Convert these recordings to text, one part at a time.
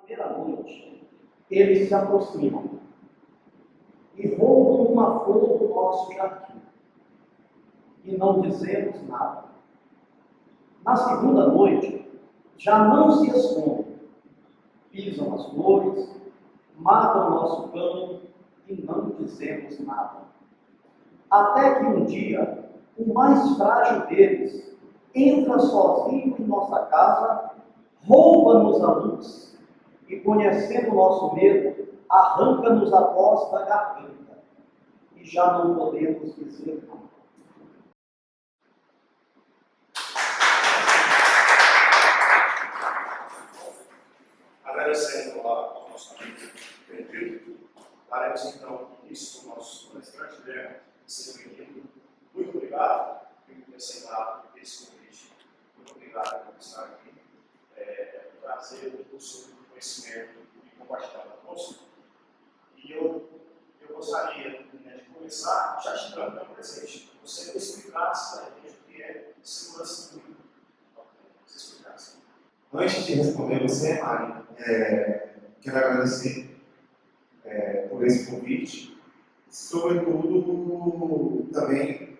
primeira noite, eles se aproximam e roubam uma flor do nosso jardim. E não dizemos nada. Na segunda noite, já não se escondem, pisam as flores, matam o nosso campo e não dizemos nada. Até que um dia, o mais frágil deles entra sozinho em nossa casa, rouba-nos a luz e, conhecendo o nosso medo, arranca-nos a voz da garganta e já não podemos dizer nada. Agradecendo ao nosso amigo Pedro, daremos então início ao nosso palestrante, seja bem-vindo. Muito obrigado por ter aceitado esse convite. Muito obrigado por estar aqui, trazer o seu conhecimento e compartilhar conosco. E eu gostaria de começar já te dando um presente. Você explicasse para a gente o que é segurança pública. Você explicasse. Antes de responder você, Mari, quero agradecer por esse convite. Sobretudo, também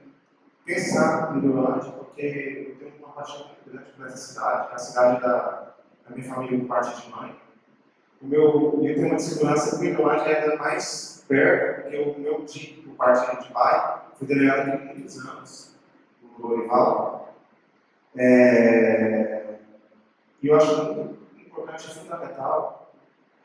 pensar em Uberlândia, porque eu tenho uma paixão muito grande por essa cidade, a cidade da minha família por parte de mãe. Eu tenho uma segurança que Uberlândia é ainda mais perto, porque o meu tio, por parte de pai, foi delegado aqui por muitos anos, no Lorival. E eu acho muito importante e fundamental.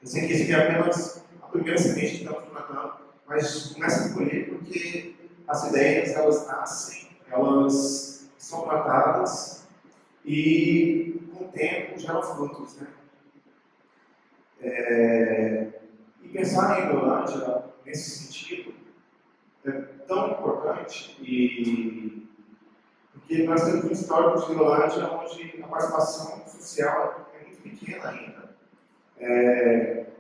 Eu sei que esse é apenas a primeira semente que estamos plantando, mas começa a colher porque as ideias, elas nascem, elas são plantadas e com o tempo geram frutos, né? E pensar em Uberlândia nesse sentido é tão importante porque nós temos um histórico de Uberlândia onde a participação social é muito pequena ainda.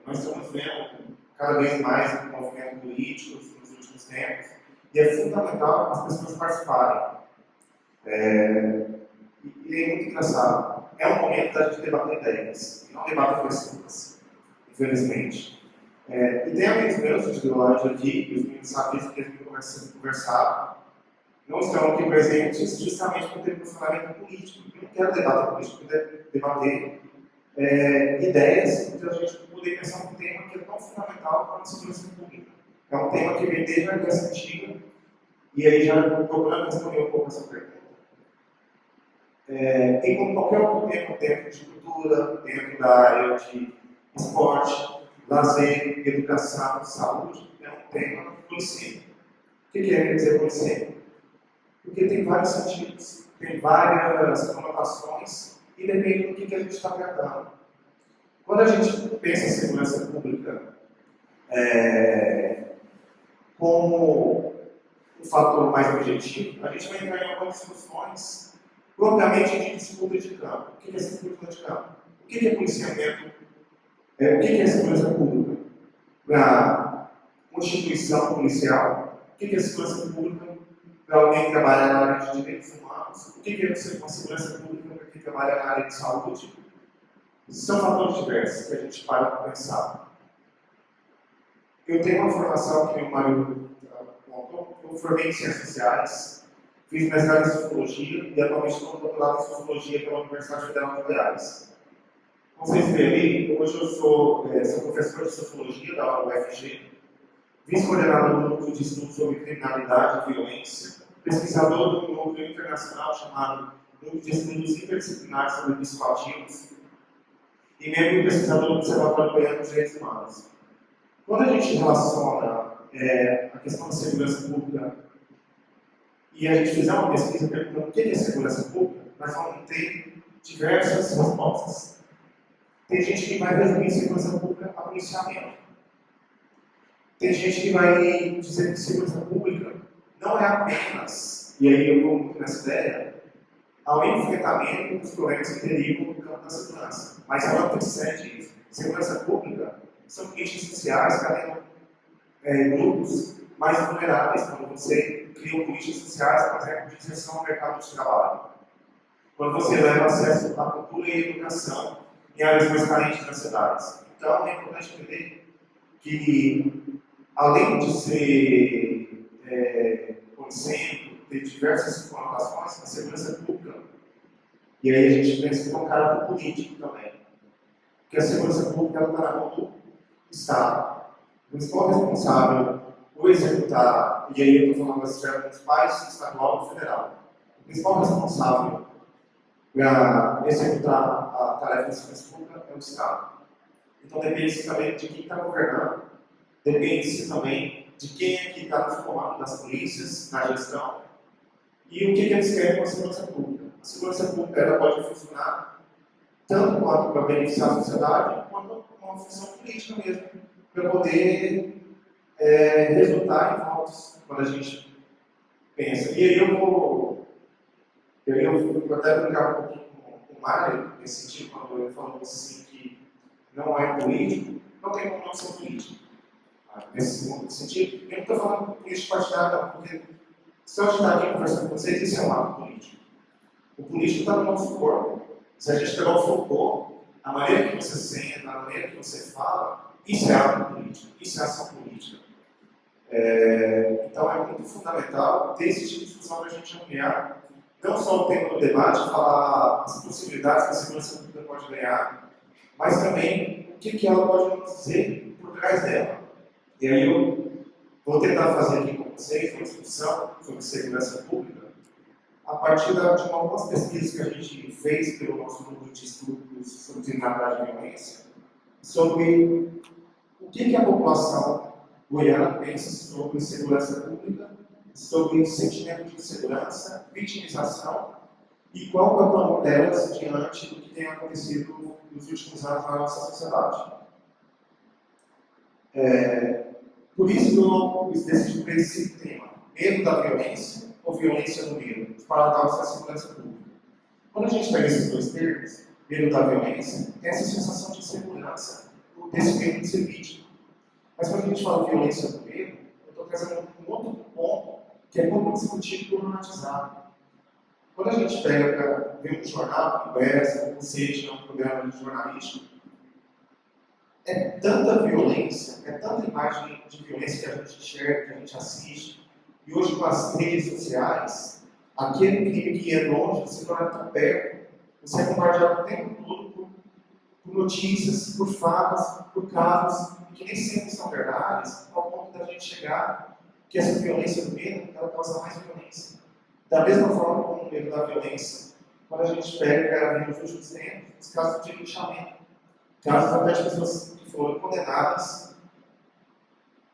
Nós estamos vendo cada vez mais movimentos políticos nos últimos tempos e é fundamental as pessoas participarem. E é muito engraçado. É um momento da gente debater ideias, e não debater pessoas, infelizmente. E tem amigos meus de Uberlândia aqui, e os meninos sabem disso, que a gente começa a conversar. Não estão aqui presentes justamente por ter posicionamento político. Eu não quero debater político, eu quero debater ideias para a gente poder pensar um tema que é tão fundamental para a segurança pública. É um tema que vem desde a Grécia Antiga, e aí já procurando responder um pouco essa pergunta. E como qualquer outro tema dentro de cultura, dentro da área de esporte, lazer, educação, saúde, é um tema policíaco. O que quer dizer policíaco? Porque tem vários sentidos, tem várias conotações e depende do que a gente está tratando. Quando a gente pensa em segurança pública como um fator mais objetivo, a gente vai entrar em algumas discussões propriamente de disputa de campo. O que é disputa de campo? O que é policiamento? O que é segurança pública? Para uma instituição policial, o que é segurança pública? Para alguém que trabalha na área de direitos humanos, o que é uma segurança pública para quem trabalha na área de saúde? São fatores diversos que a gente para para pensar. Eu tenho uma formação que o Mário contou, eu formei em Ciências Sociais, fiz mestrado em Sociologia e atualmente estou doutorado em Sociologia pela Universidade Federal de Goiás. Como vocês veem ali, hoje eu sou professor de Sociologia da UFG, vice-coordenador do Núcleo de Estudos sobre Criminalidade e Violência, pesquisador do núcleo internacional chamado Núcleo de Estudos Interdisciplinares sobre Psicoativos e membro do pesquisador do Observatório Goiano dos Direitos Humanos. Quando a gente relaciona a questão da segurança pública e a gente fizer uma pesquisa perguntando o que é segurança pública, nós vamos ter diversas respostas. Tem gente que vai resumir segurança pública a policiamento. Tem gente que vai dizer que segurança pública não é apenas, e aí eu vou muito nessa ideia, ao enfrentamento dos problemas que derivam do campo da segurança. Mas ela precede isso. Segurança pública são políticas sociais que atendam grupos mais vulneráveis, quando você cria políticas sociais, por exemplo, de inserção no mercado de trabalho. Quando você leva acesso à cultura e à educação em áreas mais carentes das cidades. Então, é importante entender que, além de ser, por exemplo, ter diversas conotações, a segurança pública, e aí a gente pensa que é um caráter político também, porque a segurança pública está na mão do Estado. O principal responsável por executar, e aí eu estou falando das esferas municipais, estadual e federal, o principal responsável para executar a tarefa de segurança pública é o Estado. Então depende-se também de quem está governando, depende-se também de quem é que está nos comandos das polícias, na gestão, e o que eles querem com a segurança pública. A segurança pública ela pode funcionar tanto quanto para beneficiar a sociedade, quanto uma função política mesmo, para poder resultar em votos, quando a gente pensa. E aí eu vou até brincar um pouquinho com o Mário, nesse sentido, quando ele falou assim que não é político, não tem como não ser político. Nesse sentido, eu não estou falando de político partidário, não, porque se eu estar aqui conversando com vocês, isso é um ato político. O político está no nosso corpo. Se a gente pegar o Foucault, a maneira que você sente, a maneira que você fala, isso é ato político, isso é ação política. Então é muito fundamental ter esse tipo de discussão para a gente ampliar, não só o tema do debate, falar as possibilidades que a segurança pública pode ganhar, mas também o que ela pode nos dizer por trás dela. E aí eu vou tentar fazer aqui com vocês uma discussão sobre segurança pública a partir de algumas pesquisas que a gente fez pelo nosso grupo de estudos sobre criminalidade e violência, sobre o que a população goiana pensa sobre segurança pública, sobre sentimento de insegurança, vitimização e qual é o papel delas diante do que tem acontecido nos últimos anos na nossa sociedade. Por isso que eu decidi por esse tema: medo da violência ou violência no medo, os paradoxos da segurança pública. Quando a gente pega esses dois termos, medo da violência, tem essa sensação de insegurança, desse medo de ser vítima. Mas quando a gente fala de violência no medo, eu estou trazendo um outro ponto que é pouco discutido e problematizado. Quando a gente pega para ver um jornal, conversa, ou seja, um programa de jornalístico, é tanta violência, é tanta imagem de violência que a gente enxerga, que a gente assiste, e hoje com as redes sociais, aquele crime que é longe se torna tão perto, você é bombardeado o tempo todo por notícias, por fatos, por casos, que nem sempre são verdades, ao ponto da gente chegar que essa violência do medo, ela causa mais violência. Da mesma forma como o medo da violência, quando a gente pega nos últimos tempos, os casos de linchamento, casos até de pessoas que foram condenadas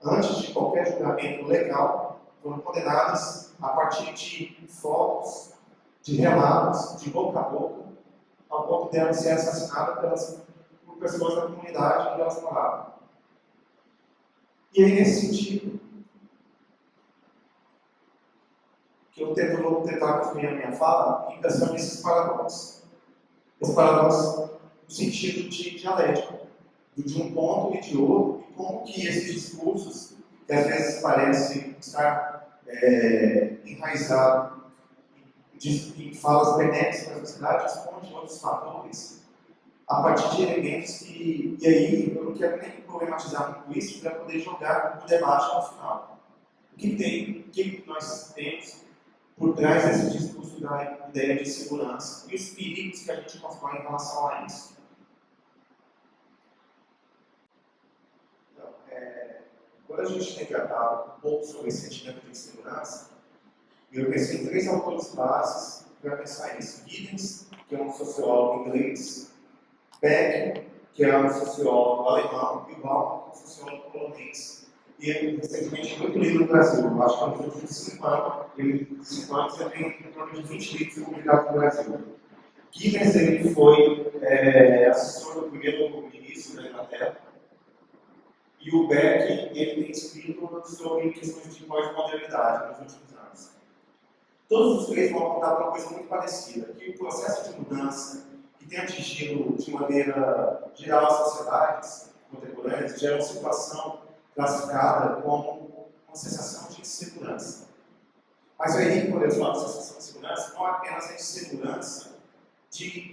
antes de qualquer julgamento legal, foram condenadas a partir de fotos, de relatos, de boca a boca, ao ponto de elas serem assassinadas por pessoas da comunidade onde elas moravam. E aí, nesse sentido, que eu vou tentar construir a minha fala, e pensando nesses paradoxos. Esse paradoxo no sentido de dialético, de um ponto e de outro, e como que esses discursos, que às vezes parecem estar enraizados em falas benéficas para a sociedade, esconde outros fatores a partir de elementos que, e aí eu não quero nem problematizar muito isso para poder jogar o debate no final. O que nós temos por trás desse discurso da ideia de segurança e os perigos que a gente constrói em relação a isso. Então, quando a gente tem tratado um pouco sobre esse sentimento de insegurança, eu pensei em 3 autores bases para pensar isso. Giddens, que é um sociólogo inglês, Beck, que é um sociólogo alemão, e Bauman, que é um sociólogo polonês. E ele recentemente muito lido no Brasil. Eu acho que nos últimos 5 anos ele tem em torno de 20 livros publicados no Brasil. Giddens ele foi assessor do primeiro-ministro da Inglaterra. E o Beck ele tem escrito sobre questões de pós-modernidade nos últimos anos. Todos os 3 vão apontar para uma coisa muito parecida, que o processo de mudança que tem atingido de maneira geral as sociedades contemporâneas gera uma situação classificada como uma sensação de insegurança. Mas aí, quando eu falo de sensação de insegurança, não é apenas a insegurança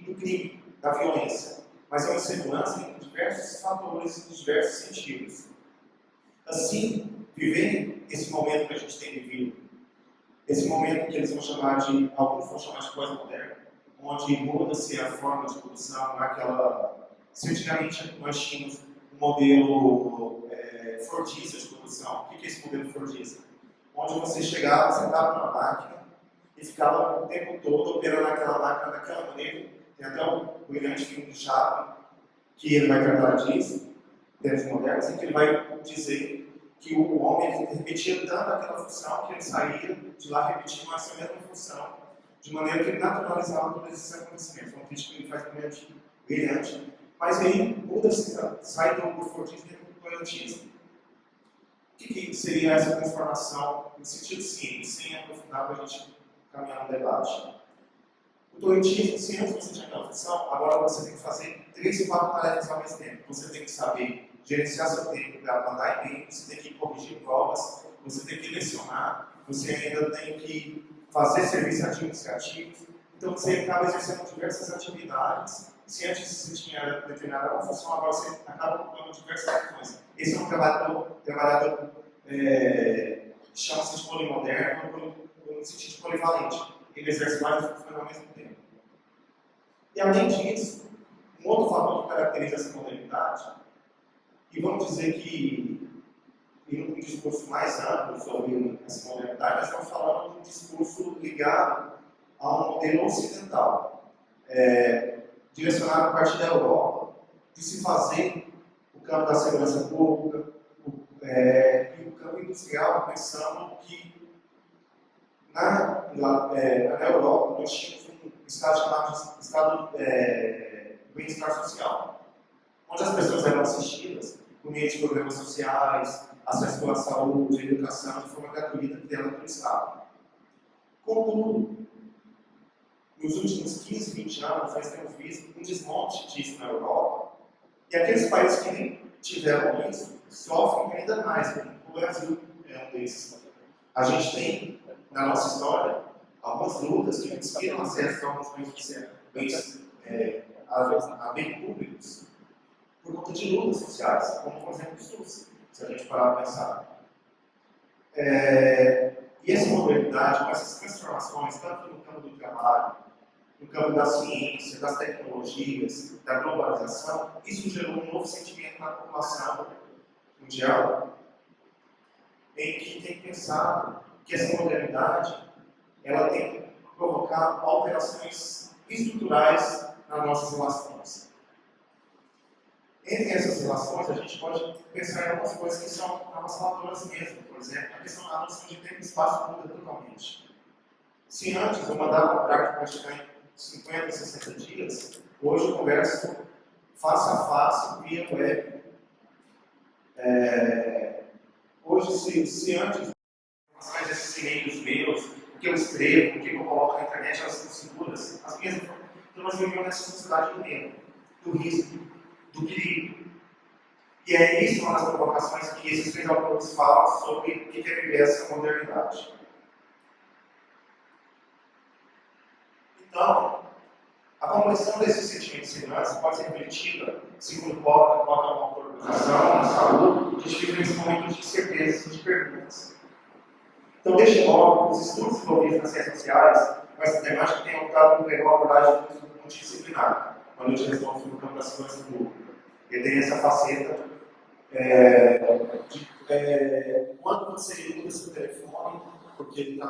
do crime, da violência, mas é uma insegurança em diversos fatores, em diversos sentidos. Assim, viver esse momento que a gente tem vivido, esse momento que eles vão chamar de, alguns vão chamar de pós-moderno, onde muda-se a forma de produção, naquela... Se antigamente nós tínhamos um modelo Fordista de produção. O que é esse modelo Fordista? Onde você chegava, sentava numa máquina e ficava o tempo todo operando aquela máquina daquela maneira. Tem até um brilhante filme de Chaplin, que ele vai tratar disso, tempos modernos, em que ele vai dizer que o homem repetia tanto aquela função que ele saía de lá repetindo essa mesma função, de maneira que ele naturalizava todos esses acontecimentos. Uma crítica que ele faz brilhante. Mas aí muda-se, sai do Fordismo e do toyotismo. O que seria essa transformação, no sentido simples, sem aprofundar para a gente caminhar no debate? O toyotismo, se antes você tinha aquela função, agora você tem que fazer 3 ou 4 tarefas ao mesmo tempo. Você tem que saber gerenciar seu tempo para mandar e-mail, você tem que corrigir provas, você tem que lecionar, você ainda tem que fazer serviços administrativos. Então você acaba exercendo diversas atividades. Se antes você tinha determinada uma função, agora você acaba ocupando diversas funções. Esse é um trabalhador chama-se de polimoderno, no sentido de polivalente. Ele exerce várias funções ao mesmo tempo. E além disso, um outro fator que caracteriza essa modernidade, e vamos dizer que, em um discurso mais amplo sobre essa modernidade, nós estamos falando de um discurso ligado a um modelo ocidental, direcionado a partir da Europa, de se fazer o campo da segurança pública e o campo industrial, pensando que na Europa nós tínhamos um estado chamado Estado do Bem-Estar Social, onde as pessoas eram assistidas por meio de programas sociais, acesso à saúde, à educação, de forma gratuita dentro do Estado. Contudo, nos últimos 15, 20 anos, nós temos visto um desmonte disso na Europa, e aqueles países que nem tiveram isso sofrem ainda mais. O Brasil é um desses. A gente tem, na nossa história, algumas lutas que conseguiram acesso a alguns bens a bem públicos por conta de lutas sociais, como por exemplo o SUS, se a gente parar para pensar. E essa modernidade, com essas transformações, tanto no campo do trabalho, no campo da ciência, das tecnologias, da globalização, isso gerou um novo sentimento na população mundial, em que tem pensado que essa modernidade ela tem que provocar alterações estruturais nas nossas relações. Entre essas relações, a gente pode pensar em algumas coisas que são avassaladoras mesmo. Por exemplo, a questão da noção de tempo e espaço muda totalmente. Se antes eu mandava um carta para chegar em 50, 60 dias, hoje eu converso face a face via web. Hoje, se antes mais esses e-mails meus, o que eu escrevo, o que eu coloco na internet, elas são seguras. As minhas, então nós vivemos nessa sociedade do medo, do risco, do perigo. E é isso uma das provocações que esses 3 autores falam sobre o que é viver essa modernidade. Então, a compreensão desse sentimento de segurança pode ser refletida, segundo coloca uma organização, na saúde, de diferentes momentos de incerteza e de perguntas. Então, desde logo, os estudos envolvidos nas ciências sociais, com essa temática, têm optado por pegar uma abordagem multidisciplinar, quando a gente resolve no campo da segurança pública. Ele tem essa faceta quando você usa seu telefone, porque ele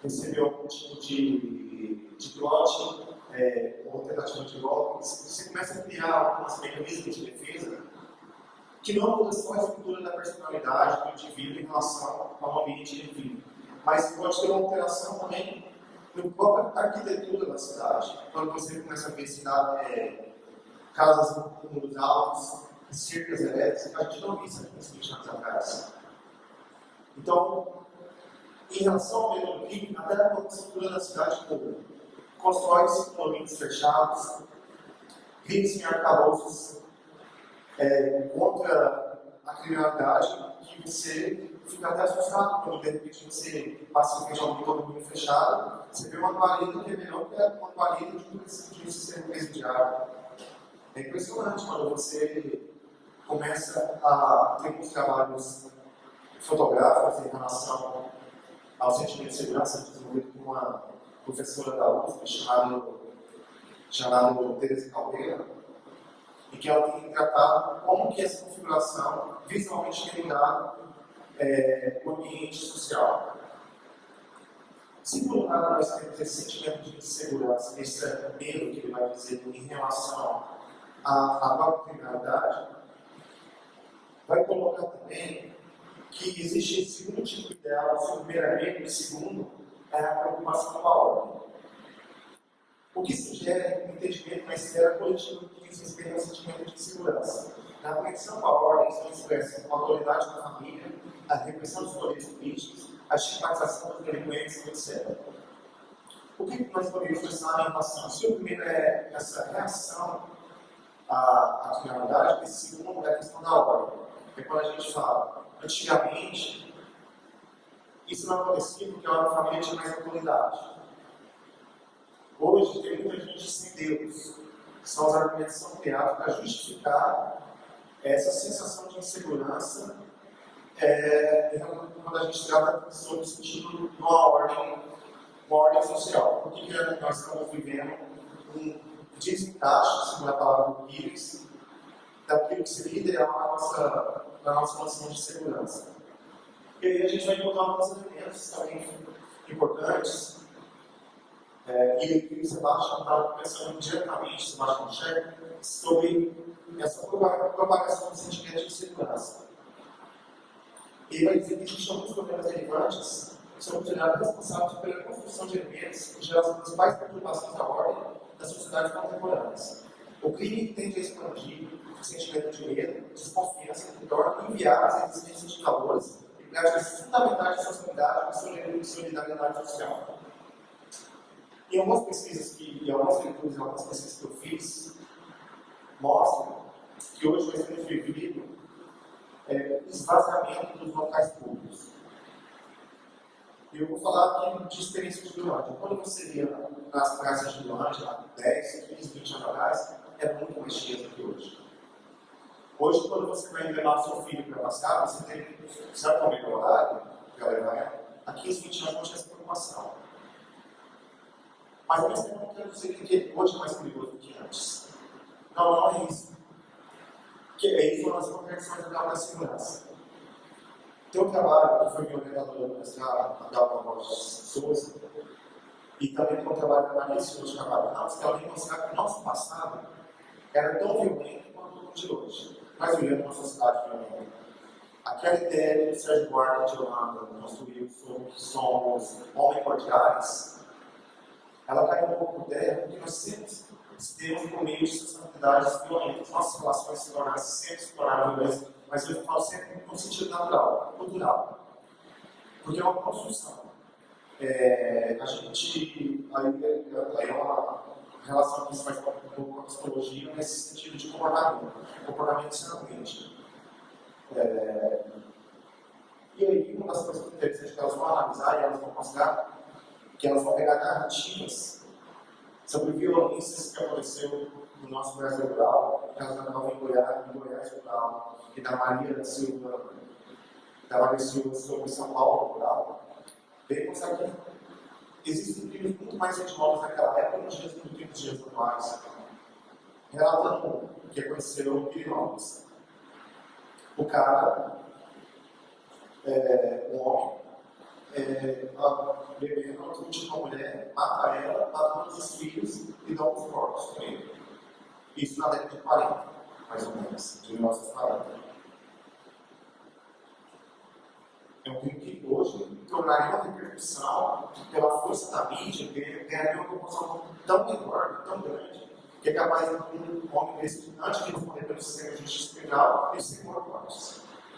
recebeu algum tipo de trote, ou tentativa de golpe, você começa a criar alguns mecanismos de defesa que não muda só a estrutura da personalidade do indivíduo em relação ao ambiente que ele vive, mas pode ter uma alteração também na própria arquitetura da cidade. Quando você começa a ver casas com muros altos, cercas elétricas, a gente não viu isso nos 20 anos atrás. Então, em relação ao meio ambiente, até a própria estrutura da cidade pública, constrói-se condomínios fechados, vive-se em arcabouços contra a criminalidade, que você fica até assustado quando de repente você passa em frente a um condomínio fechado, você vê uma guarida que é melhor que uma guarida de um sistema presidiário. É impressionante quando você começa a ter uns trabalhos fotográficos em relação ao sentimento de segurança desenvolvido por uma professora da USP chamada Teresa Caldeira, e que ela tem tratado como que essa configuração visualmente tem mudado o ambiente social. Se por um lado nós temos esse sentimento de insegurança, esse medo que ele vai dizer em relação à própria criminalidade, vai colocar também que existe esse segundo tipo de ideal, o primeiro é medo, o segundo é a preocupação com a ordem. O que sugere um entendimento na esfera coletiva que diz respeito ao sentimento de insegurança. Na conexão com a ordem, são expressas com a autoridade da família, a repressão dos poderes políticos, a estigmatização dos delinquentes, etc. O que nós podemos pensar em relação? Se o primeiro é essa reação à criminalidade, esse segundo é a questão da ordem. É quando a gente fala, antigamente, isso não acontecia porque a família tinha mais autoridade. Hoje tem muita gente sem Deus. São os argumentos que são criados para justificar essa sensação de insegurança quando a gente trata sobre o sentido de uma ordem social. Por que nós estamos vivendo um desencaixe, segundo a palavra do Pires, daquilo que seria ideal na nossa noção de segurança? E aí a gente vai encontrar alguns elementos também importantes. E o Sebastião está pensando diretamente, Sebastião Cheque, sobre essa propagação do sentimento de segurança. Ele vai dizer que existem alguns problemas relevantes que são considerados responsáveis pela construção de elementos que geram as principais perturbações da ordem das sociedades contemporâneas. O crime tende a expandir o sentimento de medo, desconfiança, que torna inviáveis a existência de valores e práticas fundamentais de sociedade e solidariedade social. Em algumas pesquisas e algumas leituras, em algumas pesquisas que eu fiz, mostram que hoje vai ser vivido esvaziamento dos locais públicos. Eu vou falar aqui de experiência de Vilândia. Quando você ia nas praças de Vilândia, há 10, 15, 20 anos atrás, era muito mais cheio do que hoje. Hoje, quando você vai levar o seu filho para passear, você tem, sabe qual é o horário para levar ela? Há 15, 20 anos não tinha essa preocupação. Mas ao mesmo tempo, não quero dizer que hoje é mais perigoso do que antes. Não é isso. Que é informação que mais legal da segurança. Tem um trabalho que foi meu orientador da mestrado, a Dalva Borges Souza, e também tem um trabalho da Maria Silva de Cavalho, que ela vem mostrar que o nosso passado era tão violento quanto o de hoje. Nós vivemos uma sociedade violenta. Aquela ideia que o Sérgio Buarque de Holanda construiu sobre que somos homens cordiais, ela cai um pouco por terra porque nós sempre estamos no meio de sociedades violentas. Nossas relações sempre se tornaram violentas, mas eu falo sempre no sentido natural, cultural. Porque é uma construção. A gente. Aí é uma relação que se faz um pouco com a psicologia nesse sentido de comportamento. Comportamento extremamente. E aí, uma das coisas interessantes que elas vão analisar e elas vão mostrar que elas vão pegar narrativas sobre violências que aconteceu no nosso Brasil rural, que elas andavam em Goiás rural, e da Maria Silva sobre São Paulo rural. Bem mostrar que existem crimes muito mais hediondos naquela época nos dias atuais. Relatando o que aconteceu em Pirinópolis. O cara, um homem, bebendo uma última mulher, mata ela, mata todos os filhos e dá os mortos para ele. Isso na década de 40, mais ou menos, de 1940. É um crime que hoje tornaria uma repercussão pela força da mídia, ganharia uma proporção tão enorme, tão grande, que é capaz de um homem desse, antes de responder pelo sistema de justiça criminal, ele ser morto.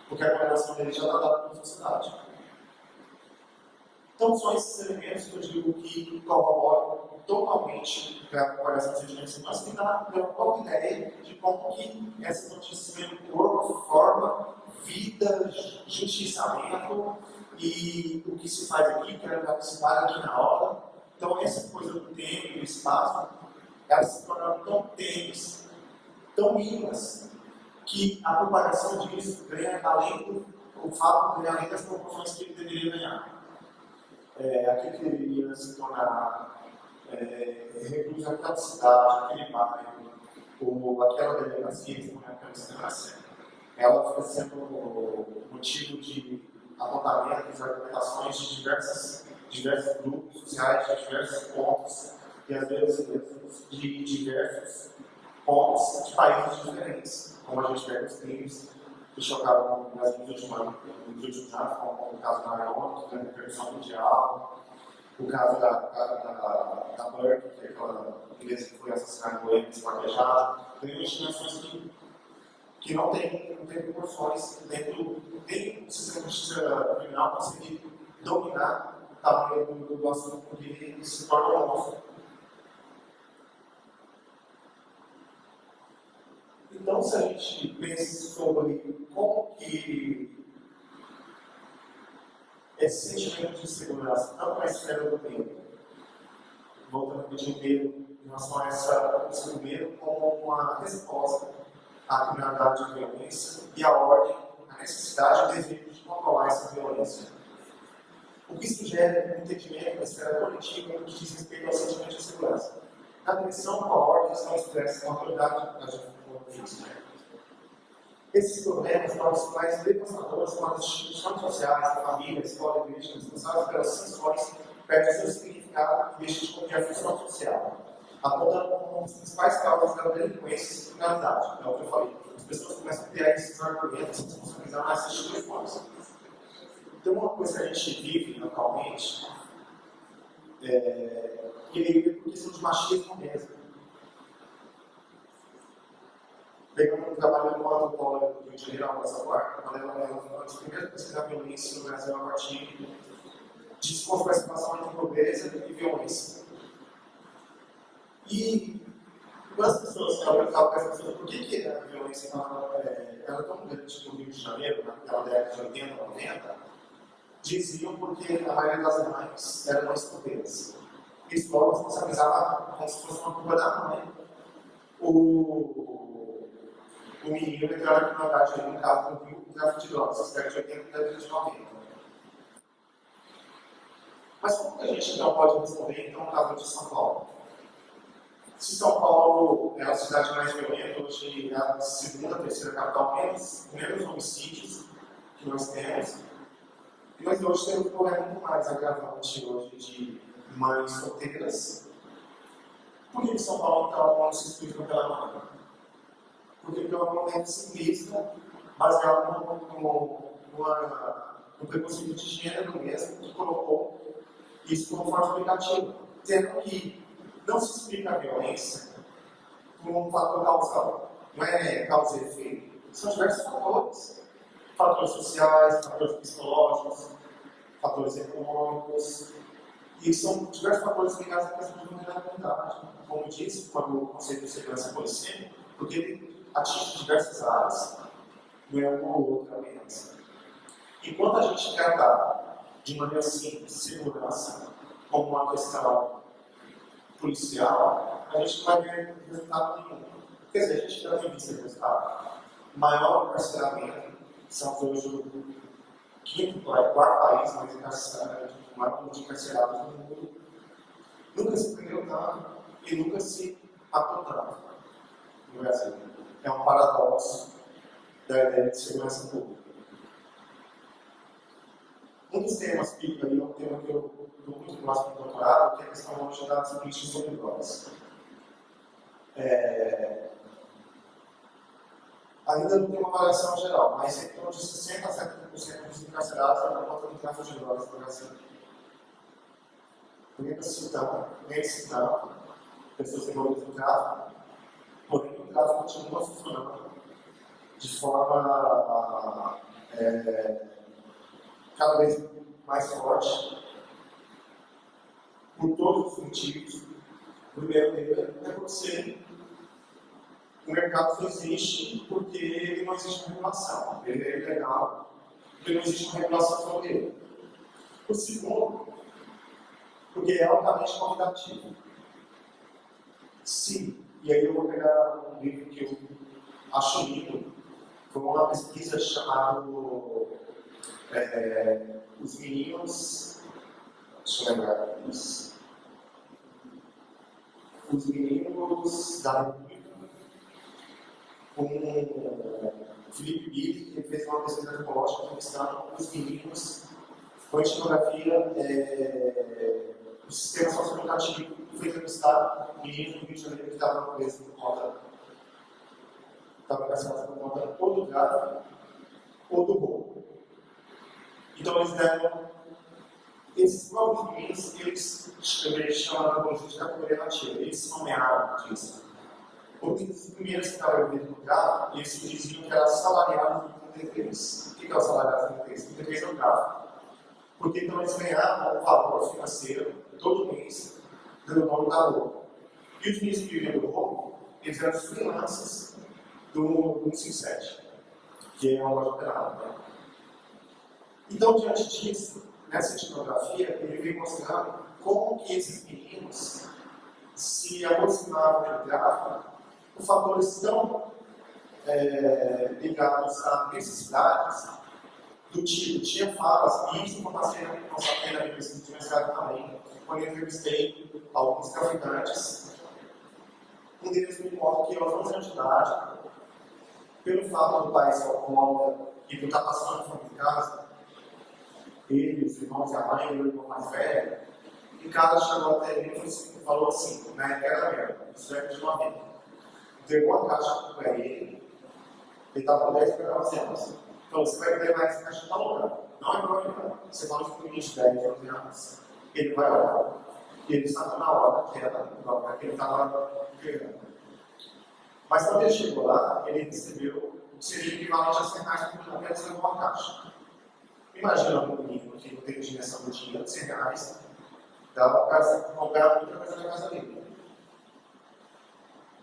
Porque a condenação dele já está dada pela sociedade. Então, são esses elementos que eu digo que corroboram totalmente para a comparação dos sentimentos humanos, que dá uma pouca ideia de como que essa notícia vem no corpo, forma, vida, justiçamento e o que se faz aqui, quero participar aqui na hora. Então, essa coisa do tempo e do espaço, elas se tornam tão tênues tão mínimas que a propagação disso ganha além o fato de ganhar além das proporções que ele deveria ganhar. Aquilo que ele ia se tornar recluso naquela cidade, aquele bairro, ou aquela delegacia, que não é aquela instância, ela fica sendo motivo de apontamentos, argumentações de diversos grupos sociais, de diversos pontos, e às vezes de diversos pontos de países diferentes, como a gente vê nos crimes que chocaram no Brasil nos últimos anos, como o caso da Iona, que é a repercussão mundial, o caso da Burke, que é aquela inglesa que foi assassinada em Goiânia, esquartejada. Tem investigações que não tem proporções dentro do sistema de justiça criminal conseguir dominar o tamanho do assunto, porque ele se torna um monstro. Então, se a gente pensa sobre como que esse sentimento de insegurança, tanto na esfera do medo, voltando a repetir o medo em relação a esse medo como uma resposta à criminalidade de violência e à ordem, à necessidade e desejo de controlar essa violência. O que sugere um entendimento da esfera coletiva no que diz respeito ao sentimento de insegurança. Na tensão com a ordem estão expressas com a autoridade da física. Esses problemas tornam-se mais devastadores quando as instituições sociais, a família, a escola, a igreja, responsáveis pelas sanções, perdem seu significado e deixam de cumprir a função social, apontando como uma das principais causas da delinquência e criminalidade. É o que eu falei. As pessoas começam a criar esses argumentos e se responsabilizar nessas instituições. Então, uma coisa que a gente vive localmente e por questão de machismo mesmo. Pegando um trabalho com uma antropóloga do Rio de Janeiro, a Rosa Quarta, quando ela foi uma das primeiras pesquisas da violência no Brasil, a partir de esforço para a situação entre pobreza e violência. E quando as pessoas perguntavam para as pessoas por que a violência era tão grande no Rio de Janeiro, naquela década de 80, 90, diziam porque a maioria das mães eram mães solteiras. Isso logo responsabilizava como se fosse uma culpa da mãe. O menino entrou na criminalidade no caso do Rio, o tráfico de drogas, cerca de 80 e década de 90. Mas como que a gente então pode responder então no caso de São Paulo? Se São Paulo é a cidade mais violenta, hoje é a segunda, terceira capital, menos homicídios que nós temos, mas hoje temos um problema muito mais agravante hoje de mães solteiras. Por que São Paulo então não se explica pela mãe? Porque é um momento simplista, baseado no preconceito de gênero mesmo, que colocou isso como forma explicativa, dizendo que não se explica a violência como um fator causal, não é causa e efeito. São diversos fatores. Fatores sociais, fatores psicológicos, fatores econômicos, e são diversos fatores ligados à questão de vulnerabilidade. Como disse, quando o conceito de segurança policial, porque ele atinge diversas áreas, não é uma ou outra apenas. Enquanto a gente tratar de maneira simples, segurança, como uma questão policial, a gente não vai ver resultado nenhum. Quer dizer, a gente já tem visto resultado. Maior encarceramento, são hoje o quarto país mais encarcerado, o maior número de encarcerados no mundo. Nunca se prendeu tanto e nunca se matou tanto no Brasil. É um paradoxo da ideia de segurança pública. Um dos temas PIB aí é um tema que eu estou muito próximo do doutorado, que é a questão hoje das políticas sobre drogas. Ainda não tem uma avaliação geral, mas em torno de 60% a 70% dos encarcerados estão por conta do tráfico de drogas no Brasil. Nem citando pessoas envolvidas no tráfico, porém o tráfico continua funcionando de forma cada vez mais forte, por todos os motivos. O primeiro dele é porque o mercado só existe porque ele não existe uma regulação. Ele é ilegal porque não existe uma regulação sobre ele. O segundo, porque é altamente convidativo. Sim, e aí eu vou pegar um livro que eu acho lindo, foi uma pesquisa chamada Os Meninos, deixa eu lembrar, Os Meninos da República, com o Felipe Billy, que fez uma pesquisa antropológica entrevistando os meninos com etnografia do sistema socioeducativo, que foi entrevistado meninos do Rio de Janeiro que estavam presos por conta, estavam encarcerados por conta ou do tráfico ou do roubo. Então eles deram, esses próprios meninos, eles chamam a antropologia de categoria nativa, eles nomearam disso. Os primeiros que estavam envolvidos no tráfico, eles diziam que eram salariados do 33. O que é o salariado do 33? O 33 é o tráfico. Porque então eles ganhavam um valor financeiro todo mês pelo dono da roupa. E os meninos que viviam do roubo, eles eram os freelancers do 157, que é uma loja penal. Né? Então, diante disso, nessa etnografia, ele veio mostrando como que esses meninos se aproximavam do tráfico por fatores tão ligados a necessidades do tipo, tinha falas, e isso não passei na nossa pena de pesquisa também, quando eu entrevistei alguns traficantes. Um deles me conta que aos 11 anos de idade, pelo fato do pai ser alcoólatra e não estar passando fome em casa, ele, os irmãos e a mãe, e o irmão mais velho, em casa chegou até ele e falou assim, né, era merda, isso é de uma vida. Entregou a caixa para ele estava com 10 anos. Então, você vai levar essa caixa para lugar. Não é problema. Você fala com o menino de 10, 11 anos. Ele vai orar. E ele estava na hora que ele estava entregando. Mas quando ele chegou lá, ele recebeu o seria equivalente a 100 reais por apenas levou uma caixa. Imagina um menino que não tem dimensão do dia, 100 reais, dava para comprar muita coisa na casa dele.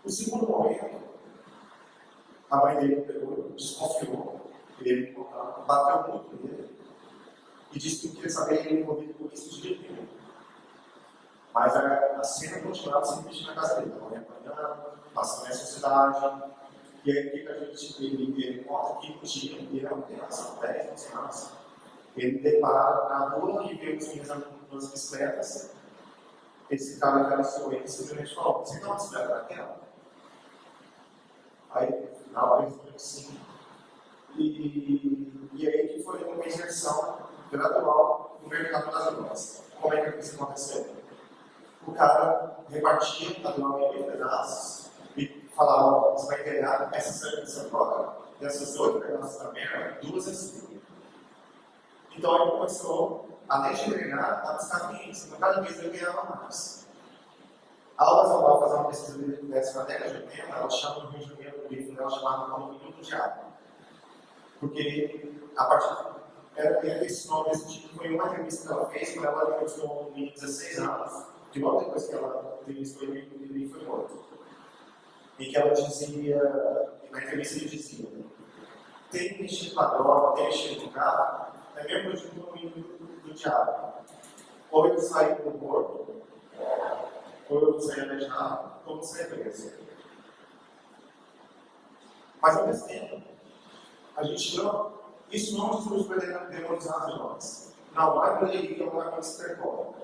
O segundo momento, a mãe dele pegou, desconfiou, ele bateu muito nele e disse que não queria saber ele envolvido com isso de jeito nenhum. Mas a cena continuava se repetindo na casa dele, amanhã, passando nessa cidade. E aí, o que a gente ele conta que um dia ele era uma criança, 10, 11 anos. Ele depara na rua e vê os meninos andando nas bicicletas. Esse cara que avistou ele simplesmente falou: você não é uma bicicleta daquela? Aí, na hora ele falou que sim. E aí que foi uma inserção gradual no mercado das drogas. Como é que isso aconteceu? O cara repartia a droga em pedaços e falava: você vai pegar essa droga, dessas 8 pedaços da merda, 2 é sua. Então ele começou, além de treinar, a buscar clientes. Então cada vez ele ganhava mais. A Alba Zabal fazer uma pesquisa dessa na década de 80, ela chama no Rio de Janeiro, o livro dela chamado Como Minuto de Água. Porque a partir esse nome desse tipo foi uma entrevista que ela fez quando ela entrevistou um menino de 16 anos, que logo depois que ela entrevistou ele foi morto. E que ela dizia, na entrevista ele dizia: tem mexido com a droga, tem mexido com o carro, é mesmo que eu digo do diabo. Ou eu saio do corpo, ou eu saio aleijado, ou eu saio preso. Mas ao mesmo tempo, a gente não. Isso não nos vai demonizar as drogas. Não vai poder que é uma coisa que percorre.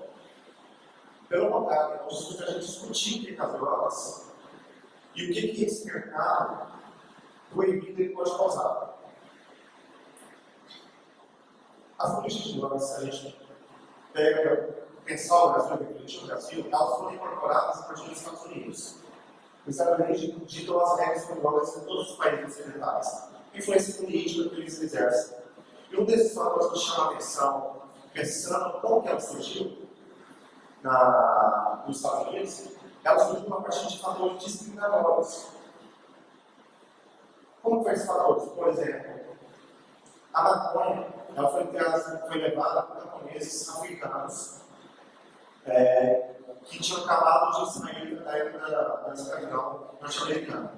Pelo contrário, nós precisamos a gente discutir o que é as drogas e o que esse mercado proibido ele pode causar. As políticas de drogas, se a gente pensar o Brasil, a política do Brasil, elas foram incorporadas a partir dos Estados Unidos. Os Estados Unidos ditam as regras com drogas em todos os países ocidentais. Influência política que eles exercem. E um desses fatores que chama a atenção, pensando como que ela surgiu nos Estados Unidos, ela surgiu a partir de fatores discriminatórios. Como foi esses fatores? Por exemplo, a maconha ela foi levada por camponeses africanos que tinham acabado de sair da época da escravidão norte-americana.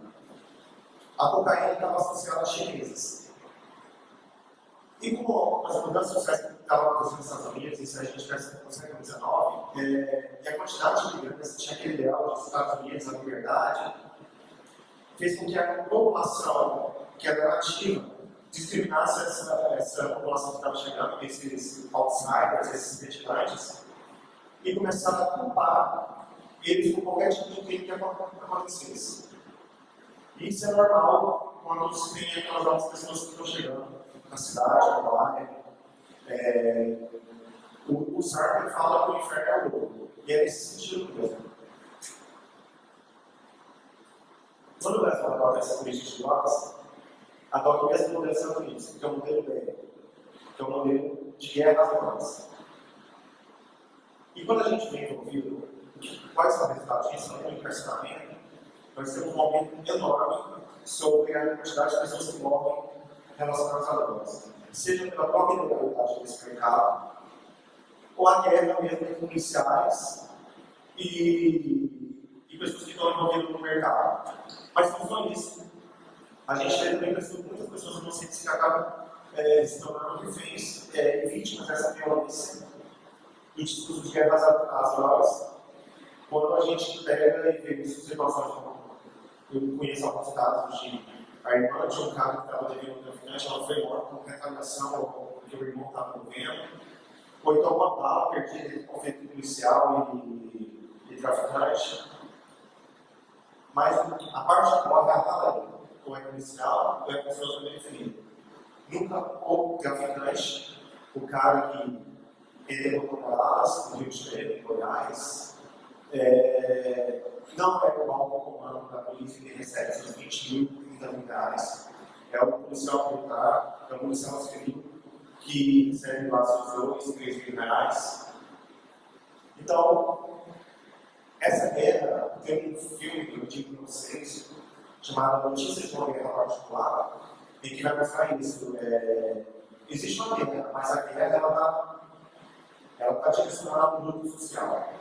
A cocaína estava associada a chineses. E como as mudanças sociais que estavam acontecendo nos Estados Unidos, isso a gente percebe no século XIX, e a quantidade de imigrantes que tinha aquele ideal dos Estados Unidos, a liberdade, fez com que a população que era nativa discriminasse essa população que estava chegando, esses outsiders, esses visitantes, e começaram a culpar eles por qualquer tipo de crime que acontecesse. Isso é normal quando se tem aquelas novas pessoas que estão chegando na cidade, na área. O Sartre fala que o inferno é louco, e é nesse sentido mesmo. Quando o Brasil adota essa política de nós, adota o mesmo modelo dos Estados Unidos, que é um modelo bélico, que é um modelo de guerra às armas. E quando a gente vem envolvido, quais são os resultados disso? No encarceramento, nós temos um aumento enorme sobre a quantidade de pessoas que morrem relacionadas a drogas, seja pela própria ilegalidade desse mercado, ou a guerra mesmo entre policiais e pessoas que estão envolvidas no mercado. Mas não só isso. A gente vê também muitas pessoas inocentes que acabam se tornando reféns e vítimas dessa violência do discurso de guerra às drogas. Quando a gente pega e vê situações como eu conheço alguns casos de a irmã de um cara que estava devendo um traficante, ela foi morta por retaliação porque o irmão estava morrendo, ou então uma bala perdida entre conflito policial e traficante. Mas a parte que morre é a bala, ou é policial, ou é pessoa da periferia. Nunca o traficante, o cara que perdeu balas no Rio de Janeiro, em Goiás, não é o alto comando da polícia que recebe seus 20 mil, 30 mil reais. É o policial militar, é o policial civil que recebe lá seus 2, 3 mil reais. Então, essa guerra tem um filme que eu digo para vocês, chamado Notícias de uma Guerra Particular, em que vai mostrar isso. Existe uma guerra, mas a guerra está direcionada a um grupo social.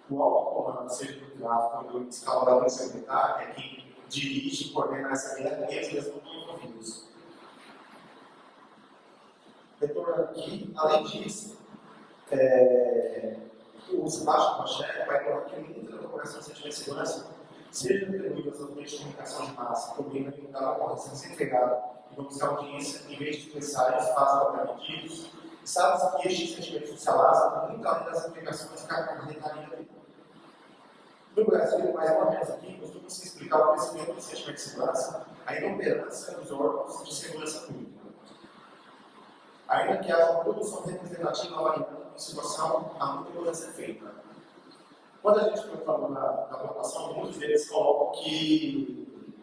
O alto comando, seja do tráfico ou do escalador militar, é quem dirige e coordena essa guerra e eles mesmos estão envolvidos. Retornando aqui, além disso, o Sebastião Pacheco vai colocar que muita da operação de sentimento de segurança seja atribuída aos meios de comunicação de massa, problema que está ocorrendo sem pegar e vão buscar audiência em vez de expressar eles fazem alternativos. Sabe-se que este sentimento socializado nunca além das implicações que a rentabilidade. No Brasil, mais uma vez aqui, costuma-se explicar o crescimento do sentimento de segurança, a inoperância dos órgãos de segurança pública. Ainda que haja uma produção representativa variando em situação, há muita coisa a ser feita. Quando a gente foi falando da população, muitos deles colocam que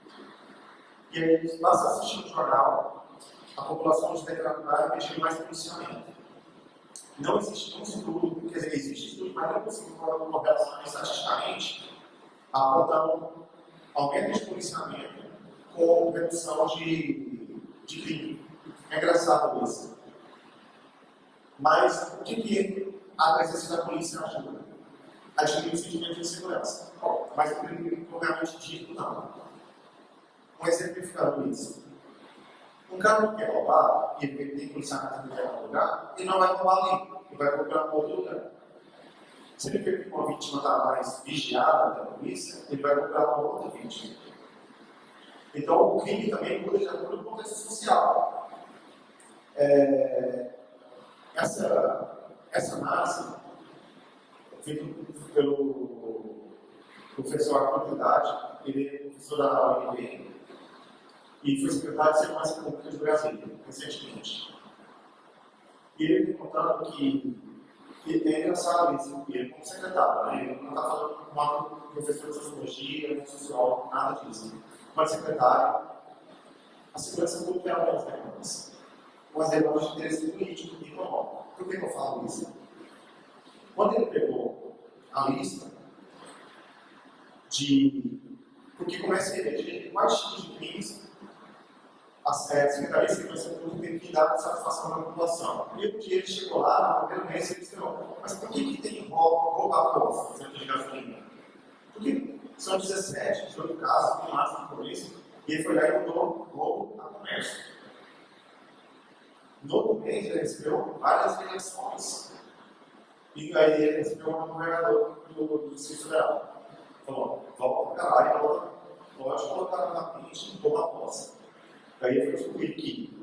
eles basta assistir um jornal, a população de determinada mexer mais no policiamento. Não existe um estudo, quer dizer, existe estudo, mas não é possível correlacionar estatisticamente apontando aumento de policiamento com redução de crime. É engraçado isso. Mas o que a presença da polícia ajuda? A diminuir o sentimento de insegurança. Mas o crime propriamente dito, não. Um exemplificando isso. Um cara que quer roubar, e ele tem policiamento em algum lugar, ele não vai roubar ali, ele vai procurar um outro lugar. Se ele vê que uma vítima está mais vigiada pela polícia, ele vai procurar uma outra vítima. Então, o crime também muda de acordo com o contexto social. Essa análise, feita pelo professor Arthur Haddad, ele é professor da UNB e foi secretário de Segurança Pública do Brasil, recentemente. E ele vem contando que é engraçado isso, ele como secretário, né? Ele não está falando com um professor de sociologia, um sociólogo, nada disso. Mas secretário, a segurança pública é uma das demandas. Umas demandas de interesse político e econômico. Por que eu falo isso? Quando ele pegou a lista porque começa a eleger quais tipos de crimes a Secretaria de Segurança Pública tem que dar satisfação à população. E o que ele chegou lá, no primeiro mês, ele disse: mas por que tem roubo a posto, por exemplo, de gasolina? Porque são 17, 18 casos, no máximo por isso, e ele foi lá e mudou roubo a comércio. No outro mês, ele recebeu várias eleições. E aí ele recebeu um governador do Distrito Federal. falou, volta para lá e pode colocar na pente e tomar posse. Daí eu fui descobrir que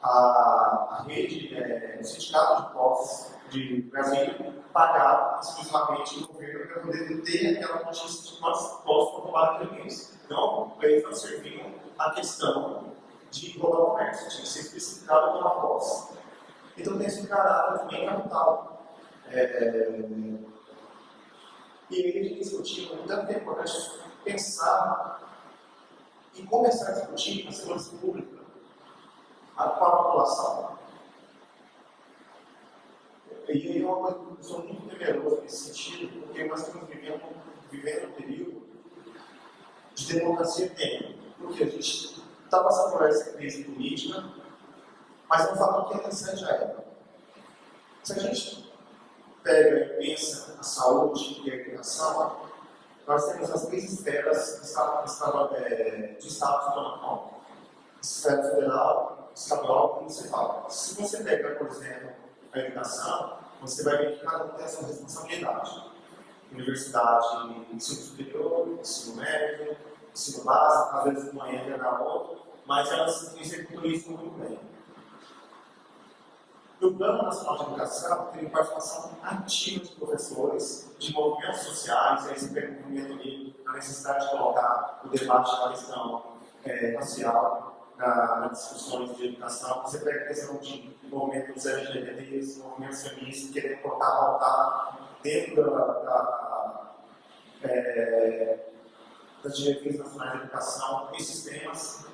a rede, o sindicato de posses de Brasília, pagava exclusivamente o governo para poder ter aquela notícia de quantos postos ocupados aquele mês. Então, eles não serviam a questão de roubar o comércio, tinha que ser especificado pela posse. Então tem esse caráter também capital. E aí a gente discutiu, portanto é importante pensar e começar a discutir a segurança pública com a população. E aí eu sou muito temeroso nesse sentido, porque nós estamos vivendo um período de democracia plena. Porque a gente está passando por essa crise política, mas é um fator que é interessante a época. Se a gente pega e pensa a saúde e a educação, nós temos as três esferas de Estado que tomam conta: esfera federal, estadual e municipal. Se você pega, por exemplo, a educação, você vai ver que cada um tem a sua responsabilidade. Universidade, ensino superior, ensino médio, ensino básico, às vezes uma entra na outra, mas elas executam isso muito bem. No Plano Nacional de Educação, tem participação ativa de professores, de movimentos sociais, aí você pega o movimento ali, a necessidade de colocar o debate da questão racial nas discussões de educação. Você pega a questão de movimentos LGBTs, movimentos feministas, querendo pautar dentro das diretrizes nacionais de educação esses temas.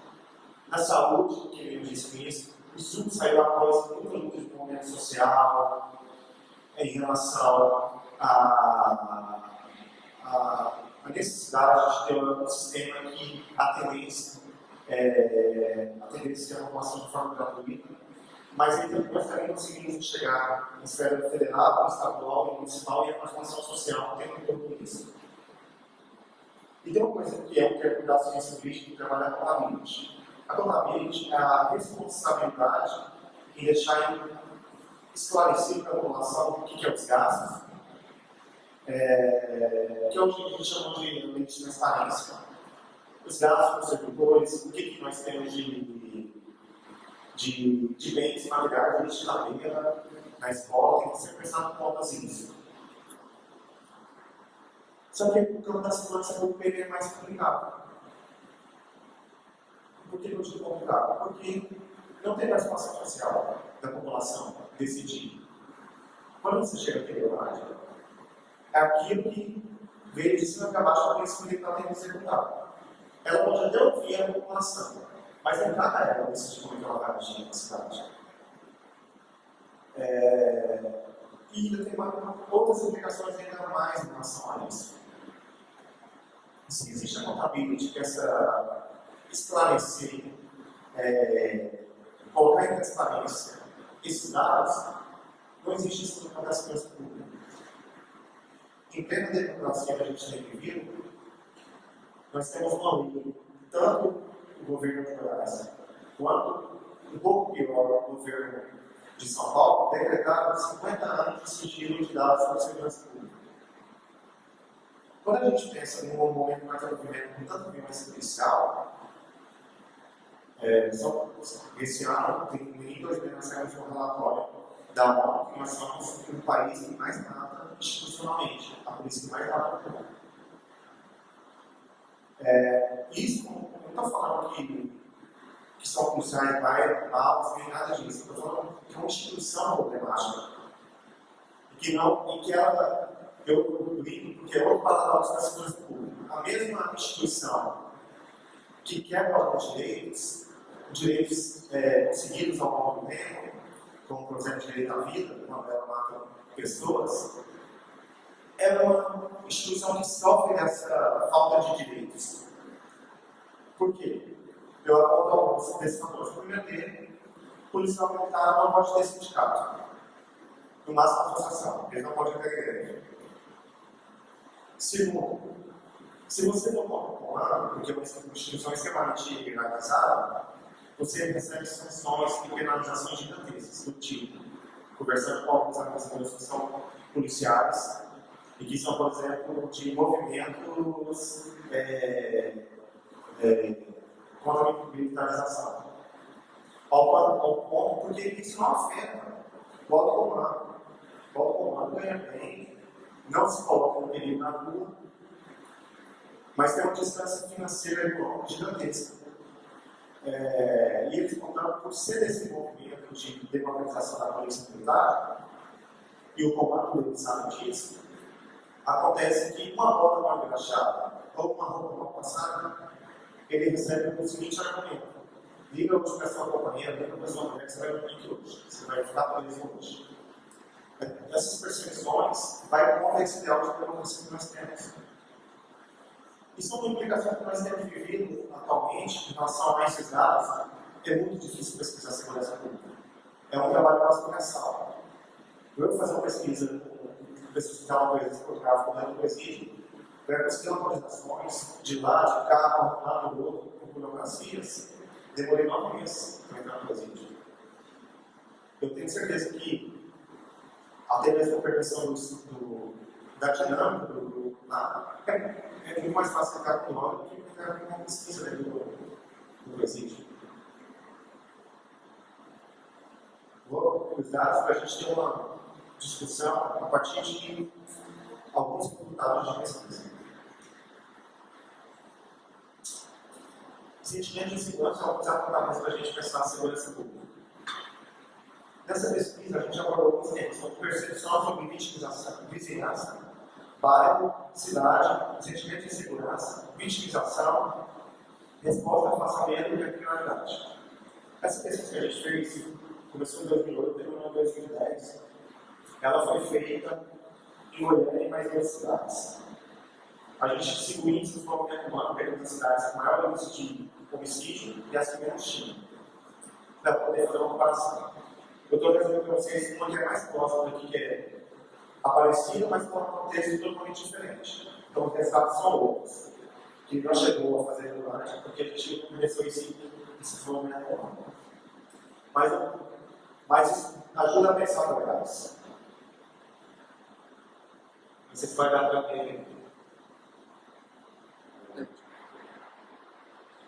Na saúde, que eu disse isso, o SUS saiu após muita luta de movimento social em relação à necessidade de ter um sistema que atendesse a população de forma gratuita, mas nós também conseguimos chegar na esfera federal, estadual, municipal e a participação social dentro de tudo isso. E tem uma coisa que eu quero cuidar da ciência política e trabalhar com a contabilidade. A contabilidade é a responsabilidade em deixar esclarecido para a população o que é os gastos, que hoje a gente chama de ambiente de transparência. Os gastos dos servidores, o que nós temos de bens materiais, de ladeira, na escola, tem que ser pensado em contas isso. Só que o campo da segurança pública é mais complicado. Por que eu digo complicado? Porque não tem participação social da população decidir. Quando você chega aqui na verdade, é aquilo que veio de cima para baixo para esse que está tendo executado. Ela pode até ouvir a população, mas não cabe a ela decidir como é que ela vai agir na cidade. E ainda tem outras implicações ainda mais em relação a isso. Se existe a contabilidade que essa esclarecer, colocar em transparência esses dados, não existe isso no campo da segurança pública. Em plena democracia que a gente tem vivido, nós temos uma lei, tanto o governo de Goiás, quanto, um pouco pior, o governo de São Paulo, decretaram 50 anos de sigilo de dados para a segurança pública. Quando a gente pensa num momento mais desenvolvimento com tanta violência policial, esse ano, em 2000, nós saímos de um relatório da ONU que nós somos o país que mais mata institucionalmente, a polícia que mais mata no mundo. Isso, não estou falando que são policiais maus, nem nada disso. Estou falando que é uma instituição problemática. E que ela, eu brinco, porque é outro paradoxo da segurança pública. A mesma instituição que quebra os direitos conseguidos ao longo do tempo, como, por exemplo, o direito à vida, quando ela mata pessoas, é uma instituição que sofre dessa falta de direitos. Por quê? Eu aponto alguns desses fatores. Primeiro dele, o policial militar não pode ter sindicato. No máximo, a associação. Ele não pode ter greve. Segundo, se você for comando, porque é uma instituição extremamente hierarquizada, você recebe sanções e penalizações gigantescas do tipo conversando com alguns acusadores que são policiais, e que são, por exemplo, de movimentos contra a militarização. Ao ponto porque isso não afeta o alto comando. O alto comando ganha bem, não se coloca no perigo na rua, mas tem uma distância financeira e econômica gigantesca. E eles, portanto, por ser esse movimento de democratização da polícia militar, e o comando deles sabe disso, acontece que uma bota mal engraxada ou uma roupa mal passada, ele recebe o seguinte argumento: liga hoje para sua companhia, liga para sua mulher, que você vai dormir hoje, você vai ficar preso hoje. Essas percepções vai contra esse ideal de democracia que nós temos. Isso é uma implicação que nós temos vivido atualmente em relação a esses dados. É muito difícil pesquisar segurança pública. É um trabalho quase mensal. Eu vou fazer uma pesquisa com pessoas que estavam presas por tráfico dentro do presídio, para conseguir autorizações de lá, de cá, lá no outro, com burocracias. Demorei 9 meses para entrar no presídio. Eu tenho certeza que até mesmo a permissão da dinâmica do grupo lá é muito mais fácil ficar com o nome do que ficar com uma pesquisa dentro do presídio. Vou os dados para a gente ter uma discussão a partir de alguns resultados de pesquisa. Sentimento de segurança é alguns apontamentos para a gente pensar na segurança pública. Nessa pesquisa, a gente abordou alguns temas, como percepção sobre vitimização, vizinhança, bairro, cidade, sentimento de insegurança, vitimização, resposta face ao medo e a criminalidade. Essa pesquisa que a gente fez começou em 2008, terminou em 2010. Ela foi feita em Goiânia e mais 2 cidades. A gente seguiu o índice de desenvolvimento humano pelas cidades com maior índice de homicídio e as que menos tinham, para poder fazer uma comparação. Eu estou trazendo para vocês uma que é mais próxima daqui, que é Aparecida, mas com um contexto totalmente diferente. Então, os resultados são outros, que não chegou a fazer durante, porque a gente começou esse desenvolvimento humano. Mas ajuda a pensar no caso. Você vai dar para ele.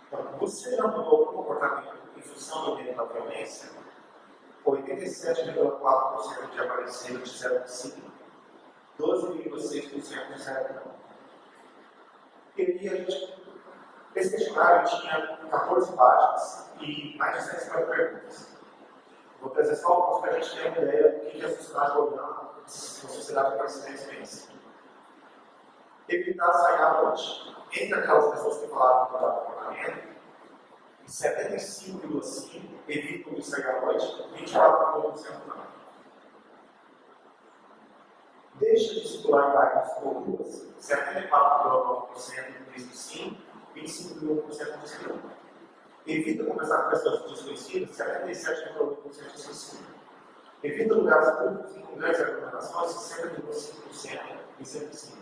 Então, você já mudou o comportamento em função do medo da violência? 87,4% de Aparecida disseram que sim, 12,6% disseram que não. Esse questionário tinha 14 páginas e mais de 150 perguntas. Vou trazer só alguns para a gente ter uma ideia do que a sociedade goiana, a sociedade aparecidense pensa. Evitar sair à noite. Entre aquelas pessoas que falaram que não dá comportamento, 75,5% evitam de sair à noite, 24,5% não. Deixa de circular em bairros ou ruas, 74,9% diz que sim, 25,1% diz que não. Evita conversar com pessoas desconhecidas, 77,8% diz que sim. Evita lugares públicos e com grandes aglomerações, 60,5% diz que sim.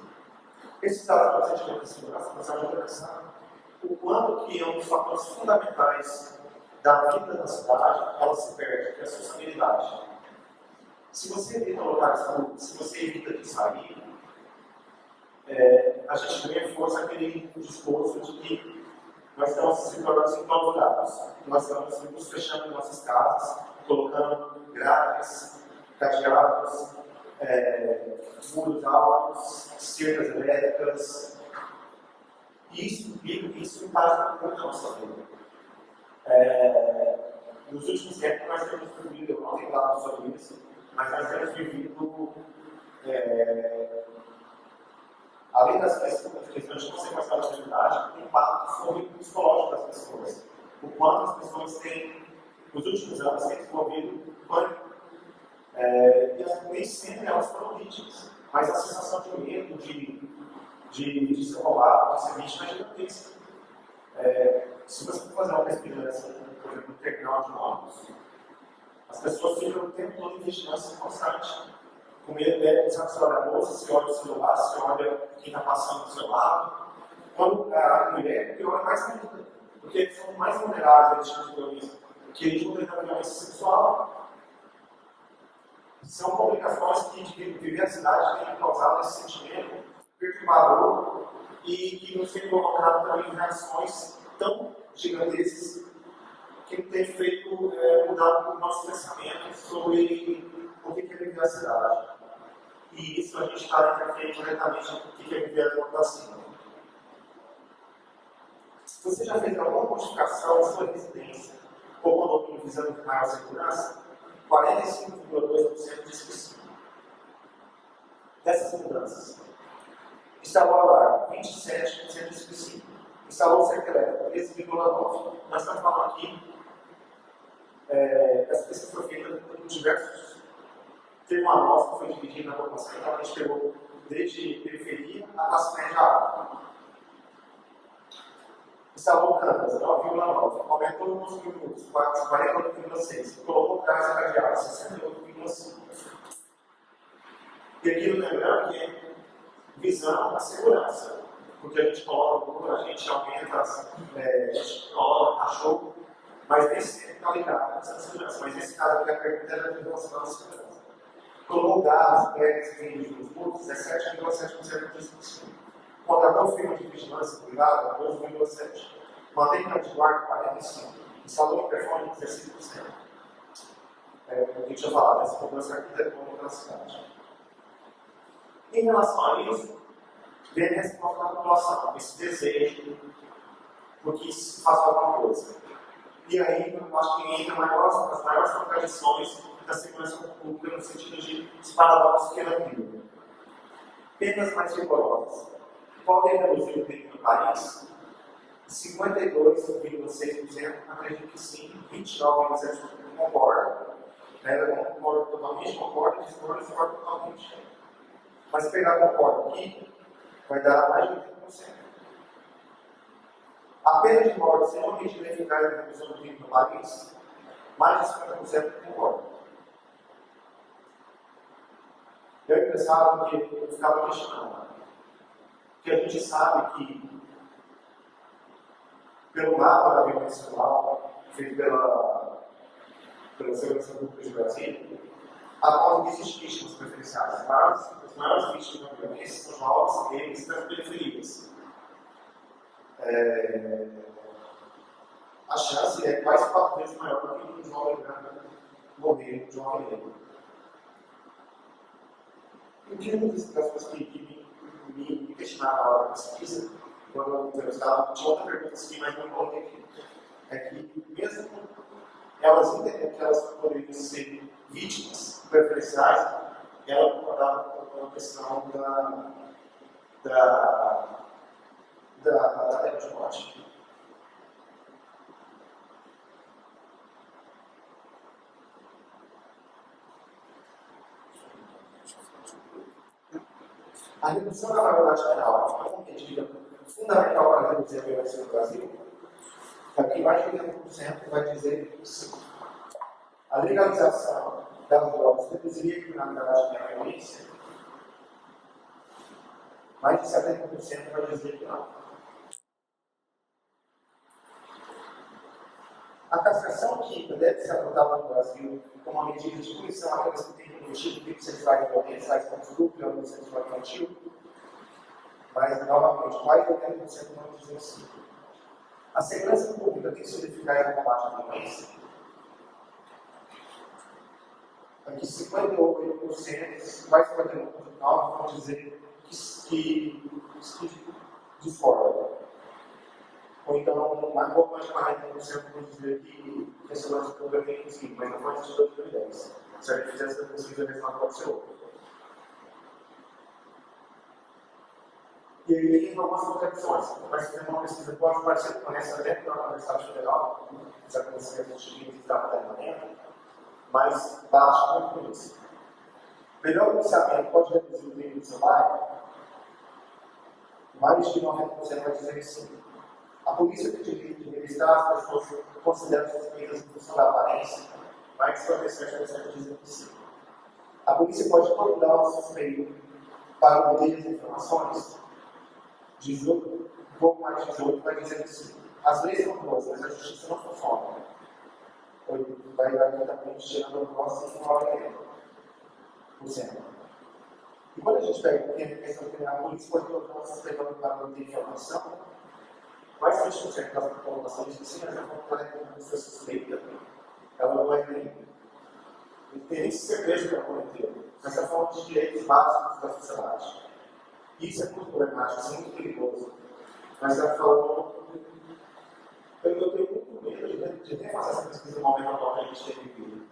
Esses dados do sentimento de segurança nos ajudam a pensar o quanto que é um dos fatores fundamentais da vida da cidade, ela se perde, que é a sociabilidade. Se você evita locais públicos, se você evita de sair, a gente ganha força aquele discurso de que nós estamos se tornando intoleráveis. Nós estamos nos fechando em nossas casas, colocando grades, cadeados, muros altos, cercas elétricas. Isso impacta muito a nossa vida. Nos últimos tempos nós temos vivido, eu não tenho dado sobre isso, mas nós temos vivido, além das questões de consequência da sociedade, um impacto sobre o psicológico das pessoas. O quanto as pessoas têm, nos últimos anos, têm desenvolvido pânico. E nem sempre elas foram vítimas, mas a sensação de medo, de ser roubado, de ser vítima é gigantesca. Se você for fazer uma pesquisa, por exemplo, no terminal de ônibus, as pessoas ficam o tempo todo em vigilância constante. Com medo de você olha a bolsa, você olha o celular, você olha quem está passando do seu lado. Quando a mulher, pior é mais ainda, porque eles são mais vulneráveis a esse tipo de violência, porque eles não têm a violência sexual. São comunicações que de diversidade têm causado esse sentimento perturbador e que nos tem colocado também em reações tão gigantescas que tem feito mudar o nosso pensamento sobre o que é diversidade. E isso a gente está interferindo diretamente no que é viver a democracia. Você já fez alguma modificação na sua residência ou condomínio visando maior segurança? 45,2% disse que sim. Dessas mudanças. Instalou alarme, 27% disse que sim. Instalou o cerco elétrico, 13,9%. Nós estamos falando aqui, essa pesquisa foi feita por diversos. Teve uma amostra que foi dividida na população, então a gente pegou desde periferia a classe média alta. Instalou câmeras, 9,9%. Aumentou o número de minutos, 48,6%. Colocou gás radiado, 68,5%. E aqui lembrando que é visão a segurança. Porque a gente coloca, a gente aumenta, a gente coloca, achou, mas nesse tempo está ligado nessa segurança. Mas nesse caso aqui a pergunta era em relação à segurança. Colocou gás, prédios, vídeos, multas, 17,7% disso. Contratou firma de vigilância privada, 12,7%. Mantém câmera de guarda, 45%. Instalou interfone, 16%. A gente já falava dessa cobrança arquitetônica na cidade. Em relação a isso, vem a resposta da população, esse desejo, porque isso faz alguma coisa. E aí, eu acho que entra as maiores contradições da segurança pública no sentido de os paradoxos que ela vive. Penas mais rigorosas. Podem reduzir o crime no país? 52,6% acredito que sim, 29,7% concorda. Ela concorda totalmente, concorda, discorda totalmente. Mas se pegar concorda aqui, vai dar mais de 80%. A pena de morte sem uma medida eficaz na redução do crime no país, mais de 50% concorda. Eu é engraçado porque eu ficava questionando. Porque a gente sabe que, pelo mapa da violência anual, feito pela Segurança Pública de Brasília, aponta que existem vítimas preferenciais. As maiores vítimas da violência são jovens, gays das periferias. A chance é quase 4 vezes maior do que um jovem branco morrer de uma negro. O que uma das pessoas que me questionaram na hora da pesquisa, quando eu estava, tinha outra pergunta assim, mas não coloquei aqui. É que, mesmo elas entendendo que elas poderiam ser vítimas preferenciais, ela concordava com a questão da pena de morte. A redução da maioridade penal é uma medida fundamental para reduzir a violência no Brasil. Aqui mais de 80% vai dizer que sim. A legalização das drogas reduziria a criminalidade e a violência. Mais de 70% vai dizer que não. A castração química deve ser adotada no Brasil como uma medida de punição àquelas que têm cometido crimes sexuais violentos, tais como estupro e abuso sexual infantil. Mas, novamente, mais de 80% vão dizer sim. A segurança pública tem sido eficaz no combate à violência. Aqui 58%, mais 59% vão dizer que discordam. Ou então, mais pouco mais de 40% vão dizer que a segurança pública tem conseguido, mas não foi de 2010. Se a gente fizesse a pesquisa, a mesma pode ser outra. E aí tem algumas contradições. Mas fazer uma pesquisa pode parecer que conhece dentro da Universidade Federal, essa conhecimento de que está permanente, mas baixa muito por isso. Melhor policiamento pode reduzir o crime do seu bairro? Mais de 90% vai dizer que sim. A polícia tem direito de revistar as pessoas que consideram suspeitas em função da aparência, mais de 57% dizem que sim. A polícia pode procurar um suspeito para obter as informações. 18, um pouco mais de 18 vai dizer que sim. As leis são boas, mas a justiça não funciona. Vai também tirando o próximo e não vai querer. E quando a gente pega a questão de a polícia pode colocar uma pegando de informação, quais 20% da população diz que sim, mas ela não está com essa suspeita. Ela não vai ter nem certeza que ela cometeu. Mas ela fala de direitos básicos da sociedade. Isso é muito problemático, isso é muito perigoso. Mas ela falou, eu tenho muito medo de ter fazer essa pesquisa no momento atual que a gente tem vivido.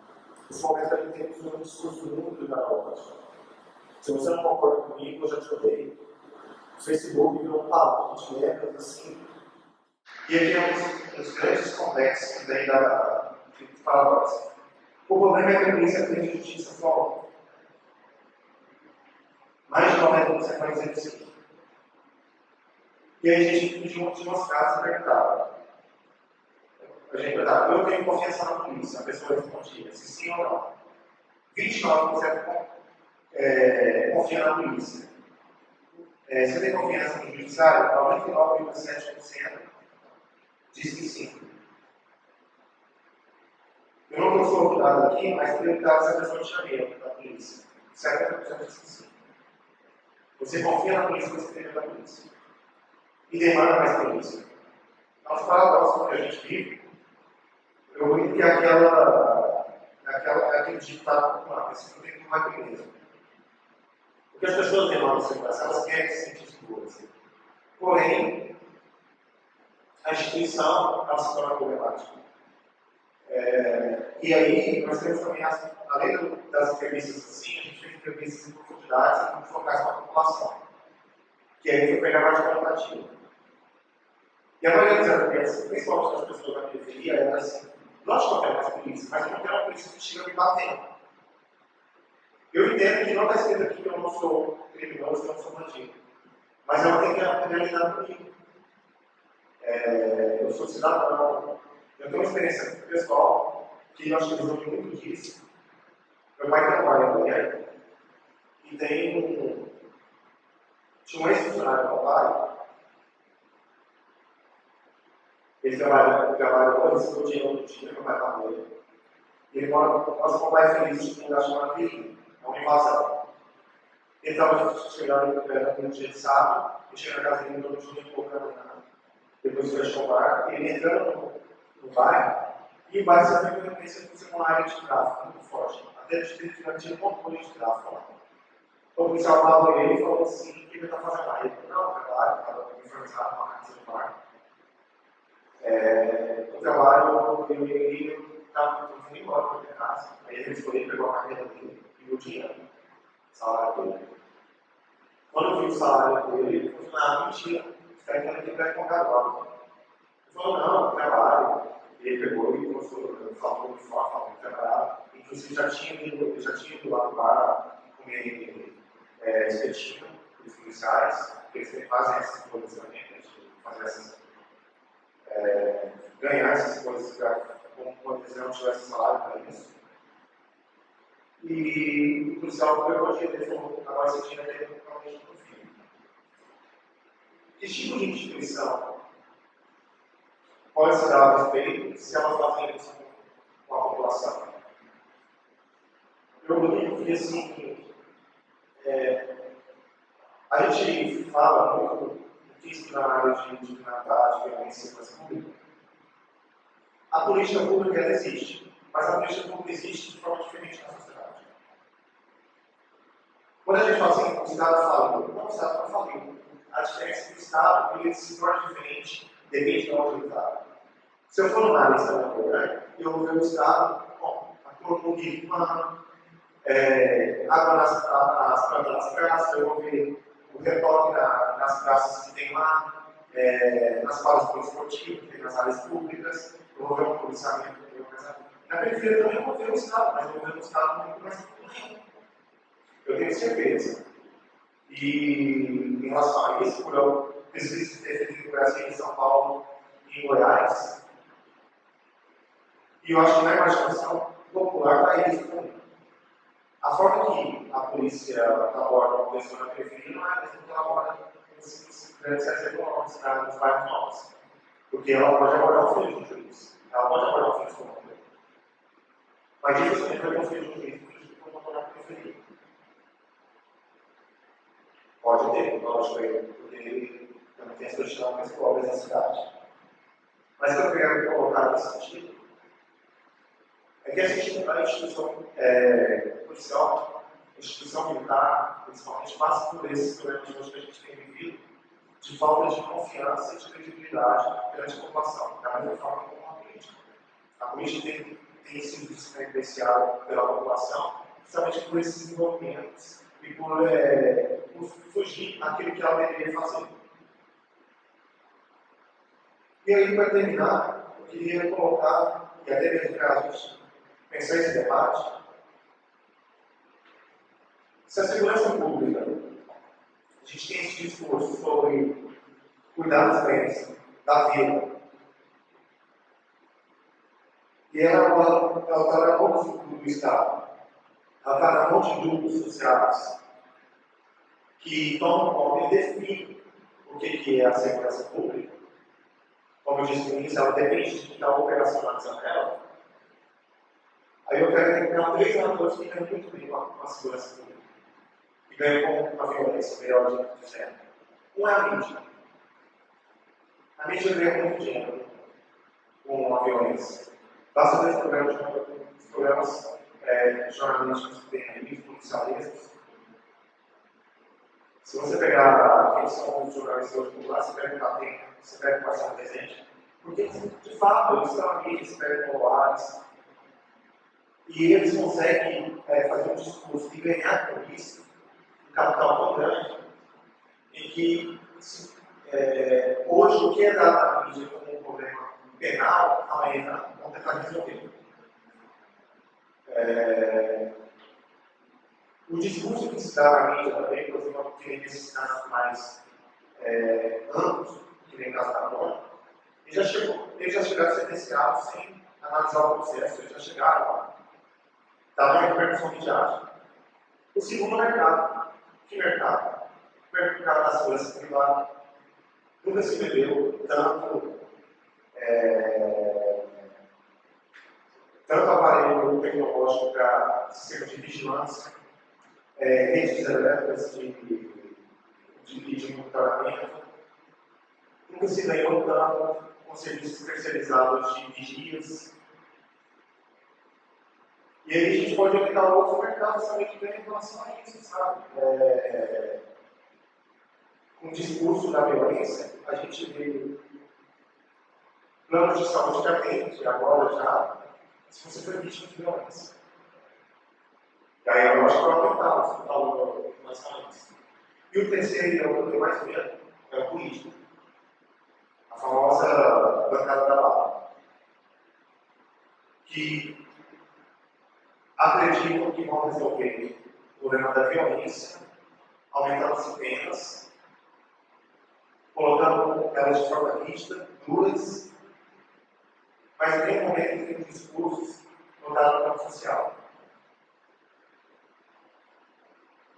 Nesse momento a gente tem um discurso muito liberal. Se você não concorda comigo, eu já te odeio. O Facebook virou um papo de regras assim. E aqui é um dos grandes complexos que vem da paradoxa. O problema é que a polícia tem justiça formal. Mais de 90% vai dizer que sim. E aí a gente, de umas casas, perguntava. A gente perguntava, eu tenho confiança na polícia. A pessoa respondia, se sim ou não. 29% confia na polícia. Você tem confiança no judiciário? 99,7% diz que sim. Eu não estou soldado aqui, mas perguntava se a pessoa tinha medo da polícia. 70% diz que sim. Você confia na polícia, você tem medo da polícia. E demanda mais polícia. Então, os paradoxos que a gente vive, eu vou que aquele ditado popular, esse não tem que mais mesmo. Porque as pessoas demandam segurança, elas querem se sentir seguras. Porém, a instituição ela se torna problemática. E aí, nós temos também, além das entrevistas assim, a gente tem entrevistas em profundidade e muito focadas na população. Que aí foi pegar mais qualitativa. E a maioria das entrevistas, principalmente das pessoas da periferia, era assim: nós não queremos mais polícia, mas não quero uma polícia que chega me batendo. Eu entendo que não está escrito aqui que eu não sou criminoso, que eu não sou bandido. Mas ela tem que aprender a lidar comigo. Eu sou cidadão. Eu tenho uma experiência pessoal que nós tivemos muito disso. Meu pai trabalha em Goiânia e tinha um ex-funcionário do meu pai. Ele trabalha hoje, todo dia, outro dia, meu pai estava com ele. Ele mora, nosso pai é feliz num lugar chamado Virinho, é uma invasão. Ele estava chegando no dia de sábado, eu cheguei na casa dele no dia de pouco da manhã. Depois fechou o bar, ele entrando no bairro, e o bairro sabia que eu reconhecia por ser uma área de tráfico muito forte. Até de ter tinha um controle de tráfico lá. Então, o policial falou ele e falou assim: o que ele está fazendo lá? Ele falou: não, trabalho, estava uniformizado numa casa do bar. O trabalho, ele estava indo embora para minha casa. Aí ele foi, pegou a carteira dele e o dinheiro, o salário dele. Quando eu vi o salário dele, ele falou: ah, mentira, você está indo aqui para ir com o cavalo. Ele falou: não, eu trabalho. E ele pegou e mostrou, falou de forma, falou que trabalhava. Inclusive, já tinha ido lá no bar comer espetinho dos policiais, porque eles fazem essas coisas também, a gente fazer essas. Ganhar essas coisas como quando eles não tivessem salário para isso. E o policial pegou o dinheiro e falou: agora você tinha que ter totalmente do filho. Que tipo de instituição pode se dar a respeito se ela faz isso com a população? Eu brinco que assim, a gente fala muito do que isso na área de criminalidade, violência e segurança pública. A política pública ela existe, mas a política pública existe de forma diferente na sociedade. Quando a gente fala assim, o Estado faliu, não, o Estado não faliu. A diferença do Estado, ele se torna diferente, depende de onde ele está. Se eu for numa lista da Coreia, eu vou ver o Estado, bom, a cor de água nas plantas das praças, eu vou ver o retoque nas praças que tem lá, nas quadras poliesportivas, que tem nas áreas públicas, eu vou ver um policiamento. Na periferia também eu vou ver o Estado, mas eu vou ver o Estado muito mais pequeno. Eu tenho certeza. E em relação a isso, por eu ter feito no Brasil, em São Paulo e em Goiás, e eu acho que na imaginação popular está isso também. A forma que a polícia aborda uma pessoa na periferia não é a mesma que ela aborda nos grandes centros econômicos, nos bairros novos. Porque ela pode abordar o filho de um juiz, ela pode abordar o filho de um promotor. Mas dificilmente vai ter um filho de um juiz que for morar na periferia. dele, lógico, porque ele também tem sua gestão mais pobres na cidade. Mas o que eu quero colocar nesse sentido é que a instituição policial, a instituição militar, principalmente, passa por esses problemas de hoje que a gente tem vivido, de falta de confiança e de credibilidade perante a população, da mesma forma como a política. A política tem sido descredenciada pela população, justamente por esses desenvolvimentos e por fugir daquilo que ela deveria fazer. E aí, para terminar, eu queria colocar, e até mesmo para a gente pensar esse debate, se a segurança pública, a gente tem esse discurso sobre cuidar dos bens, da vida, e ela está na mão do Estado, ela está na mão de grupos sociais que tomam conta e definem o que é a segurança pública. Como eu disse no início, ela depende de quem está operacionalizando ela. Aí eu quero lembrar 3 atores que ganham muito bem com a segurança pública, que ganham com a violência, melhor dizendo. Um é a mídia. A mídia ganha muito dinheiro com a violência. Basta ver os programas jornalísticos que tem aí, policialistas. Se você pegar quem são os jornalistas hoje por lá, você perguntar quem, você pega quais são os presentes, porque de fato eles estão aqui, eles pegam populares, e eles conseguem fazer um discurso e ganhar com isso um capital tão grande, em que hoje o que é dado na mídia como um problema penal, amanhã vão tentar resolver. O discurso que se dá na mídia também, por exemplo, que vem nesses casos mais amplos, que vem caso da Mônica, eles já chegaram a ser sentenciados sem analisar o processo, eles já chegaram lá. Estava em repercussão midiática. O segundo mercado. Que mercado? O mercado da segurança privada. Nunca se bebeu tanto aparelho tecnológico para sistema de vigilância, redes elétricas de monitoramento. Nunca se ganhou tanto com serviços especializados de vigias. E aí a gente pode olhar outros mercados também que ganham em relação a isso, sabe? Com o discurso da violência, a gente vê planos de saúde que atende agora já, se você foi vítima de violência. E aí eu acho que vai aumentar o hospital mais famílias. E o terceiro, que é o que eu tenho mais medo, é o político. A famosa bancada da bala. Que acreditam que vão resolver o problema da violência, aumentando as penas, colocando elas de forma rígida, duras, mas em nenhum momento tem discursos voltados para o social.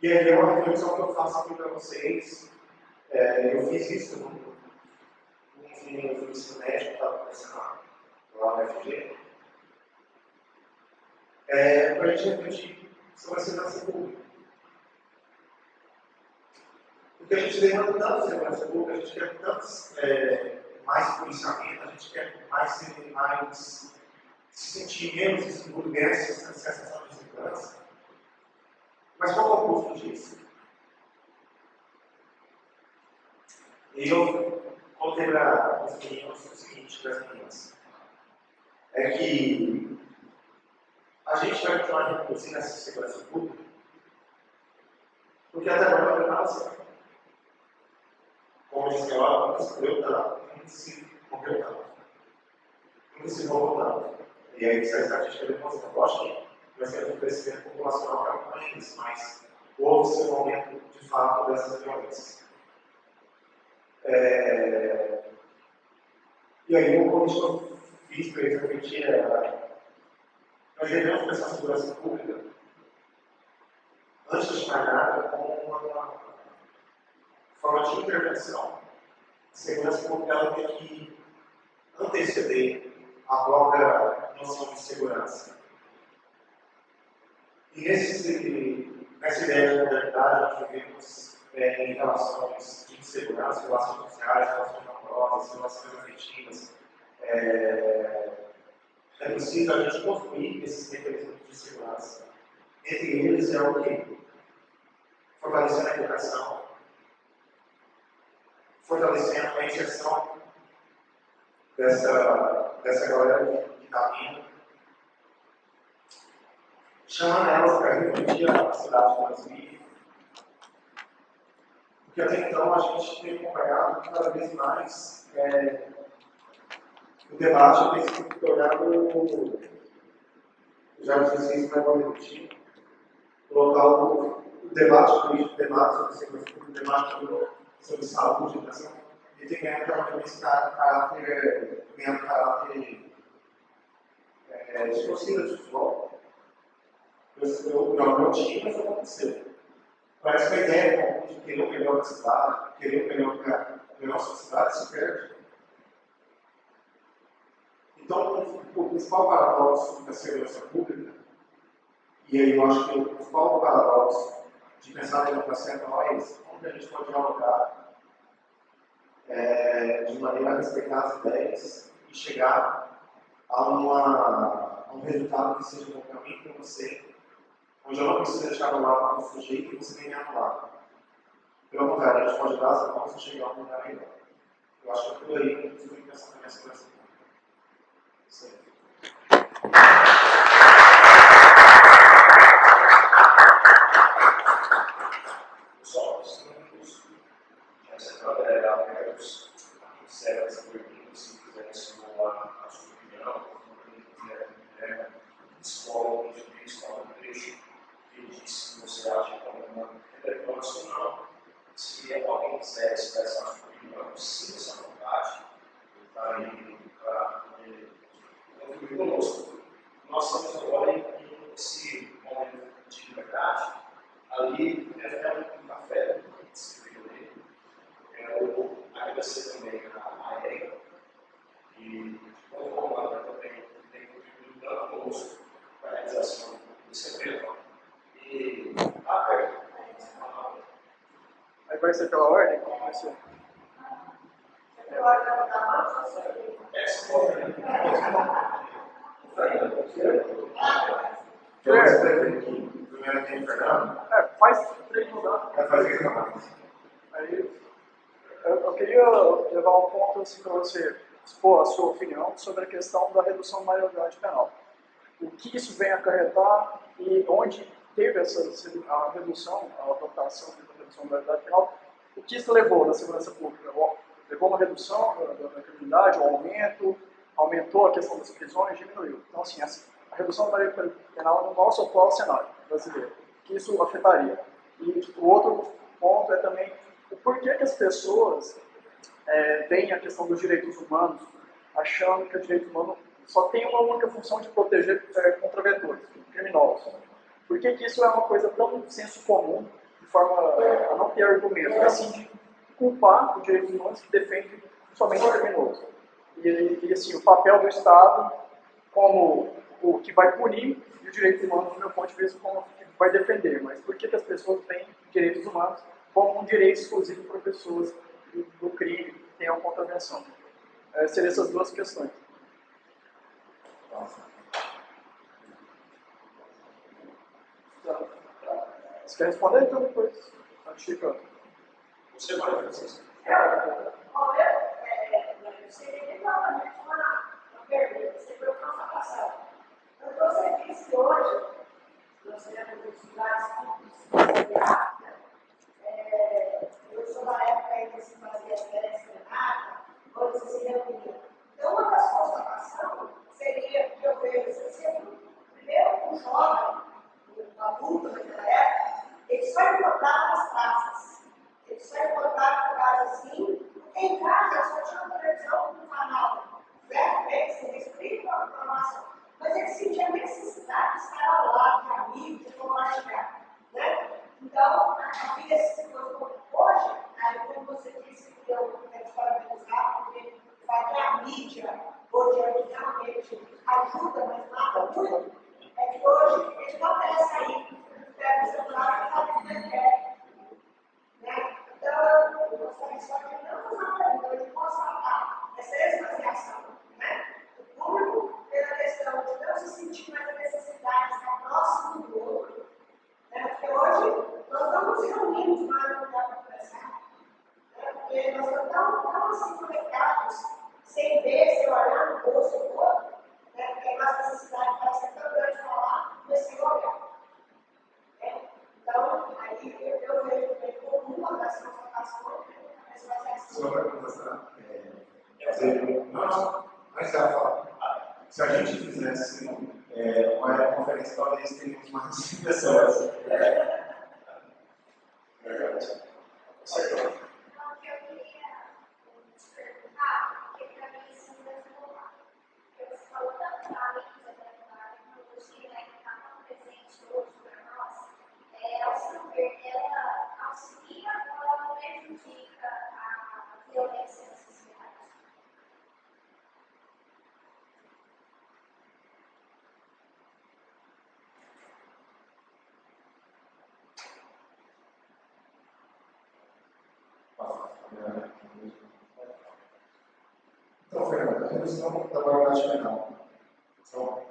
E aí é uma reflexão que eu faço aqui para vocês. Eu fiz isso com uns meninos do ensino médio que estavam conversando lá no FG. Para a gente refletir sobre a segurança pública. Porque a gente demanda tanto segurança pública, a gente quer tantos mais policiamento, a gente quer mais se sentir menos inseguro, menos sensação de segurança. Mas qual é o custo disso? E eu contei para os meninos o seguinte, para as meninas. É que a gente vai continuar reproduzindo essa segurança pública porque até agora não deu nada certo. Como disse ela, nunca se deu tanto, nunca se morreu tanto, nunca se roubou tanto. E aí essa estatística demonstra, lógico que vai ser um crescimento populacional que acompanha isso, mas houve-se um aumento de fato dessas violências. E aí o convite que eu fiz para eles refletir nós devemos pensar a segurança pública, antes de mais nada, como uma forma de intervenção. A segurança pública ela tem que anteceder a própria noção de segurança. E nessa ideia de modernidade, nós vivemos em relações de insegurança, relações sociais, relações amorosas, relações afetivas. É preciso a gente construir esses mecanismos de segurança. Entre eles é o quê? Fortalecendo a educação, fortalecendo a inserção dessa galera que está vindo, chamando elas para refletir a cidade que elas vivem. Porque até então a gente tem acompanhado cada vez mais o debate tem sido tornado, já disse isso, mas vou repetir, colocar o debate político, o debate sobre segurança pública, o debate sobre saúde, educação, e tem ganhado cada vez caráter de torcida de futebol. Eu não é meu time, mas aconteceu. Parece que a ideia de querer o melhor da cidade, querer o melhor da nossa cidade se perde. Então, o principal paradoxo da segurança pública, e aí eu acho que o principal paradoxo de pensar na democracia atual é esse: como que a gente pode dialogar de maneira a respeitar as ideias e chegar a um resultado que seja bom para mim e para você, onde eu não preciso deixar do lado do sujeito e você nem me anular. Pelo contrário, a gente pode dar as mãos e chegar a um lugar melhor. Eu acho que é por aí que a gente tem que pensar também a segurança pública. Isso aí. Pessoal, os números, essa galera, abertos, serve essa pergunta, se quiser simular a sua opinião, escola, escola do trecho, que diz que você acha que é uma relevância ou não. Se alguém quiser expressar a sua opinião, sinta essa vontade, está aí para contribuir conosco. Nós estamos agora em esse momento de liberdade. Ali é um café, se quiser. Quero agradecer também a Érica, que, como comanda, também tem contribuído tanto conosco para a realização desse evento. E a Érica. Aí vai ser pela ordem? Como vai ser? Essa ordem. Primeiro tem o Fernando. Faz 3 mudanças. Vai fazer mais. Aí, eu queria levar um ponto assim, para você expor a sua opinião sobre a questão da redução da maioridade penal. O que isso vem acarretar e onde teve a redução, a adotação da redução da maioridade penal, o que isso levou na segurança pública? Levou uma redução da criminalidade, um aumento, aumentou a questão das prisões, diminuiu. Então, assim, a redução da maioridade penal no nosso atual cenário brasileiro, que isso afetaria. E o outro ponto é também o porquê que as pessoas veem a questão dos direitos humanos achando que o direito humano só tem uma única função de proteger contraventores, criminosos. Por que isso é uma coisa tão senso comum, de forma a não ter argumento, mas sim de culpar os direitos humanos que defendem somente o criminoso? E assim, o papel do Estado como o que vai punir e o direito humano, do meu ponto de vista, como o que vai defender. Mas por que as pessoas veem direitos humanos como um direito exclusivo para pessoas do crime que tenham contravenção? Seriam essas duas questões. Você quer responder? Então depois. Chico. Você vai, Francisco. Seria novamente uma pergunta, você foi uma constatação. Então, você disse que hoje, nós temos os lugares públicos, eu sou da época em que se fazia as férias plenárias, onde se reunia. Então, uma das constatações seria que eu vejo sempre, primeiro, um jovem, um adulto naquela época, ele só encontrava nas praças. Ele só encontrava lugares assim. Em casa, eu só tinha uma televisão no canal, certo? Eles restritam a informação. Mas ele sentia a necessidade de estar ao lado de amigos, de compartilhar. Né? Então, havia esse hoje, aí, como você disse, que eu quero parabenizar, porque vai que a mídia, hoje, realmente ajuda, mas nada muito, é que hoje ele não quer sair, pega o celular e está no internet. Né? caminho demais não dá para conversar. Né? Porque nós estamos tão assim conectados, sem ver, sem olhar no rosto do outro, né? Porque a nossa necessidade parece ser tão grande de falar, mas sem olhar. Né? Então, aí eu vejo que como uma das constatações, mas vai ser assim. Só para começar, mas ela fala, se a gente fizesse uma conferência, talvez teríamos mais pessoas. Então, Fernando, a redução da moralidade penal. Então,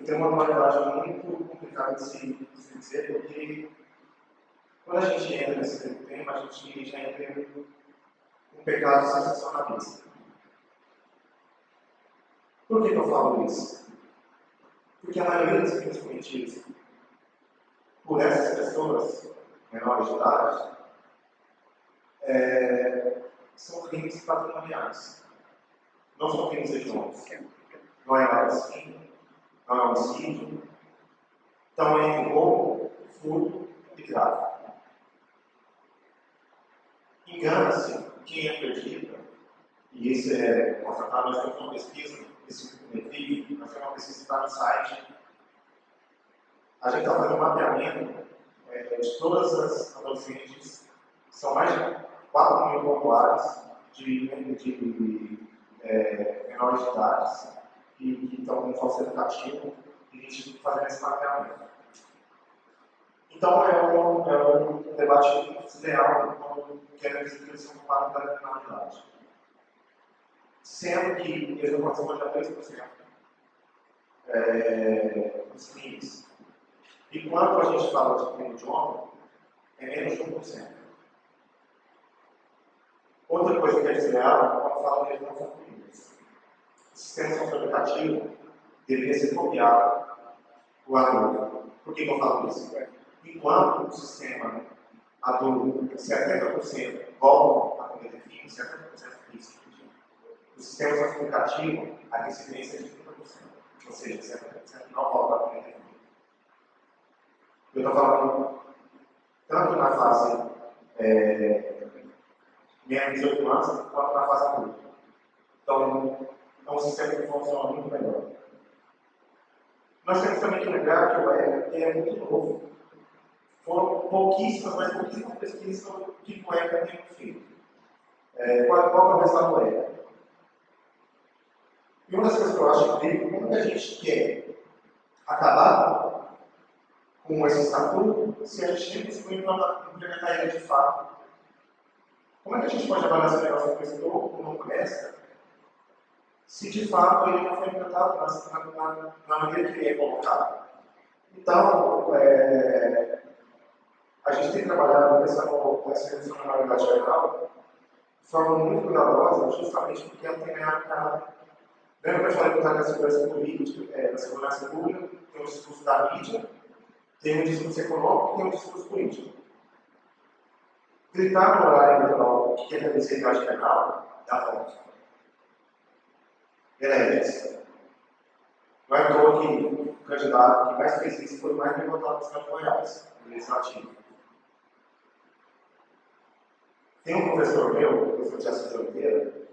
tem uma moralidade muito complicada de se dizer, porque quando a gente entra nesse tema, a gente já entra em um pecado sensacionalista. Por que eu falo isso? Porque a maioria dos crimes cometidos por essas pessoas menores de idade são crimes patrimoniais. Não são crimes hediondos. Não é latrocínio, não é homicídio. Então é roubo, furto e tráfico. Engana-se quem acredita, e isso é constatado, nós temos uma pesquisa, nós temos uma pesquisa que está no site. A gente está fazendo um mapeamento de todas as adolescentes, são mais de 4 mil populares de menores de idade que estão com falso educativo e a gente fazendo esse mapeamento. Então é um debate desleal quando querem dizer que eles são culpados da criminalidade. Sendo que eles não participam de 3% dos crimes. E quando a gente fala de crime de homem, é menos de 1%. Outra coisa que é desleal é quando fala que eles não são punidos. O sistema socioeducativo deveria ser copiado o adulto. Por que eu falo isso? Enquanto o sistema adulto, 70% voltam a cometer crimes, 70% disso. O sistema socioeducativo, a residência é de 30%. Ou seja, 70% não volta a cometer crimes. Eu estou falando tanto na fase menos de 18 anos, quanto na fase adulta. Então, é um sistema que funciona muito melhor. Nós temos também que lembrar que o ECA é muito novo. Foram pouquíssimas pesquisas sobre o que o ECA tem feito. Qual é o resultado do ECA? E uma das coisas que eu acho incrível, como que a gente quer acabar com esse estatuto se a gente tem que implementar ele de fato? Como é que a gente pode avaliar se o negócio prestou ou não presta, se de fato ele não foi implementado na maneira que ele é colocado? Então, a gente tem trabalhado com essa redução da moralidade geral de forma muito cuidadosa, justamente porque ela tem ganhado nada. Lembra que eu falei que está na segurança política, na segurança pública, tem um discurso da mídia, tem um discurso econômico e tem um discurso político. Gritar no horário eleitoral que quer reduzir a idade penal, dá voto. Eleitos. Não é à toa que o candidato que mais fez isso foi mais bem votado no estado de Goiás, no legislativo. Tem um professor meu, o professor Tiago de Oliveira,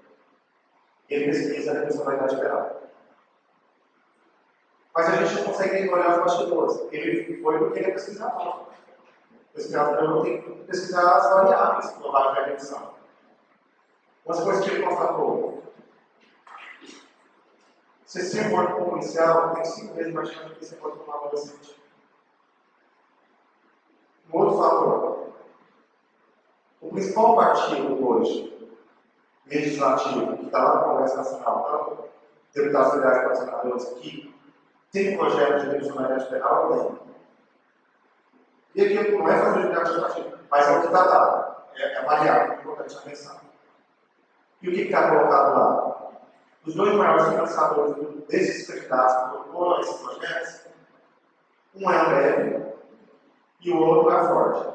ele pesquisa a redução da idade penal. Mas a gente não consegue olhar os bastidores. Ele foi porque ele é pesquisador. Pesquisador não tem que pesquisar as variáveis prováveis da redução. Umas coisas que ele constatou. Se você for com um policial, tem 5 vezes mais chance de que você pode tomar um adolescente. Um outro fator. O principal partido hoje, legislativo, que está lá no Congresso Nacional, tanto deputados federais quanto senadores aqui, tem um projeto de redução da idade penal ou não? E aqui não é fazer justificativa, mas é o que está dado. É variável, é importante pensar. E o que está colocado lá? Os dois maiores financiadores desses candidatos que propõem esses projetos, um é a Ambev e o outro é a Ford.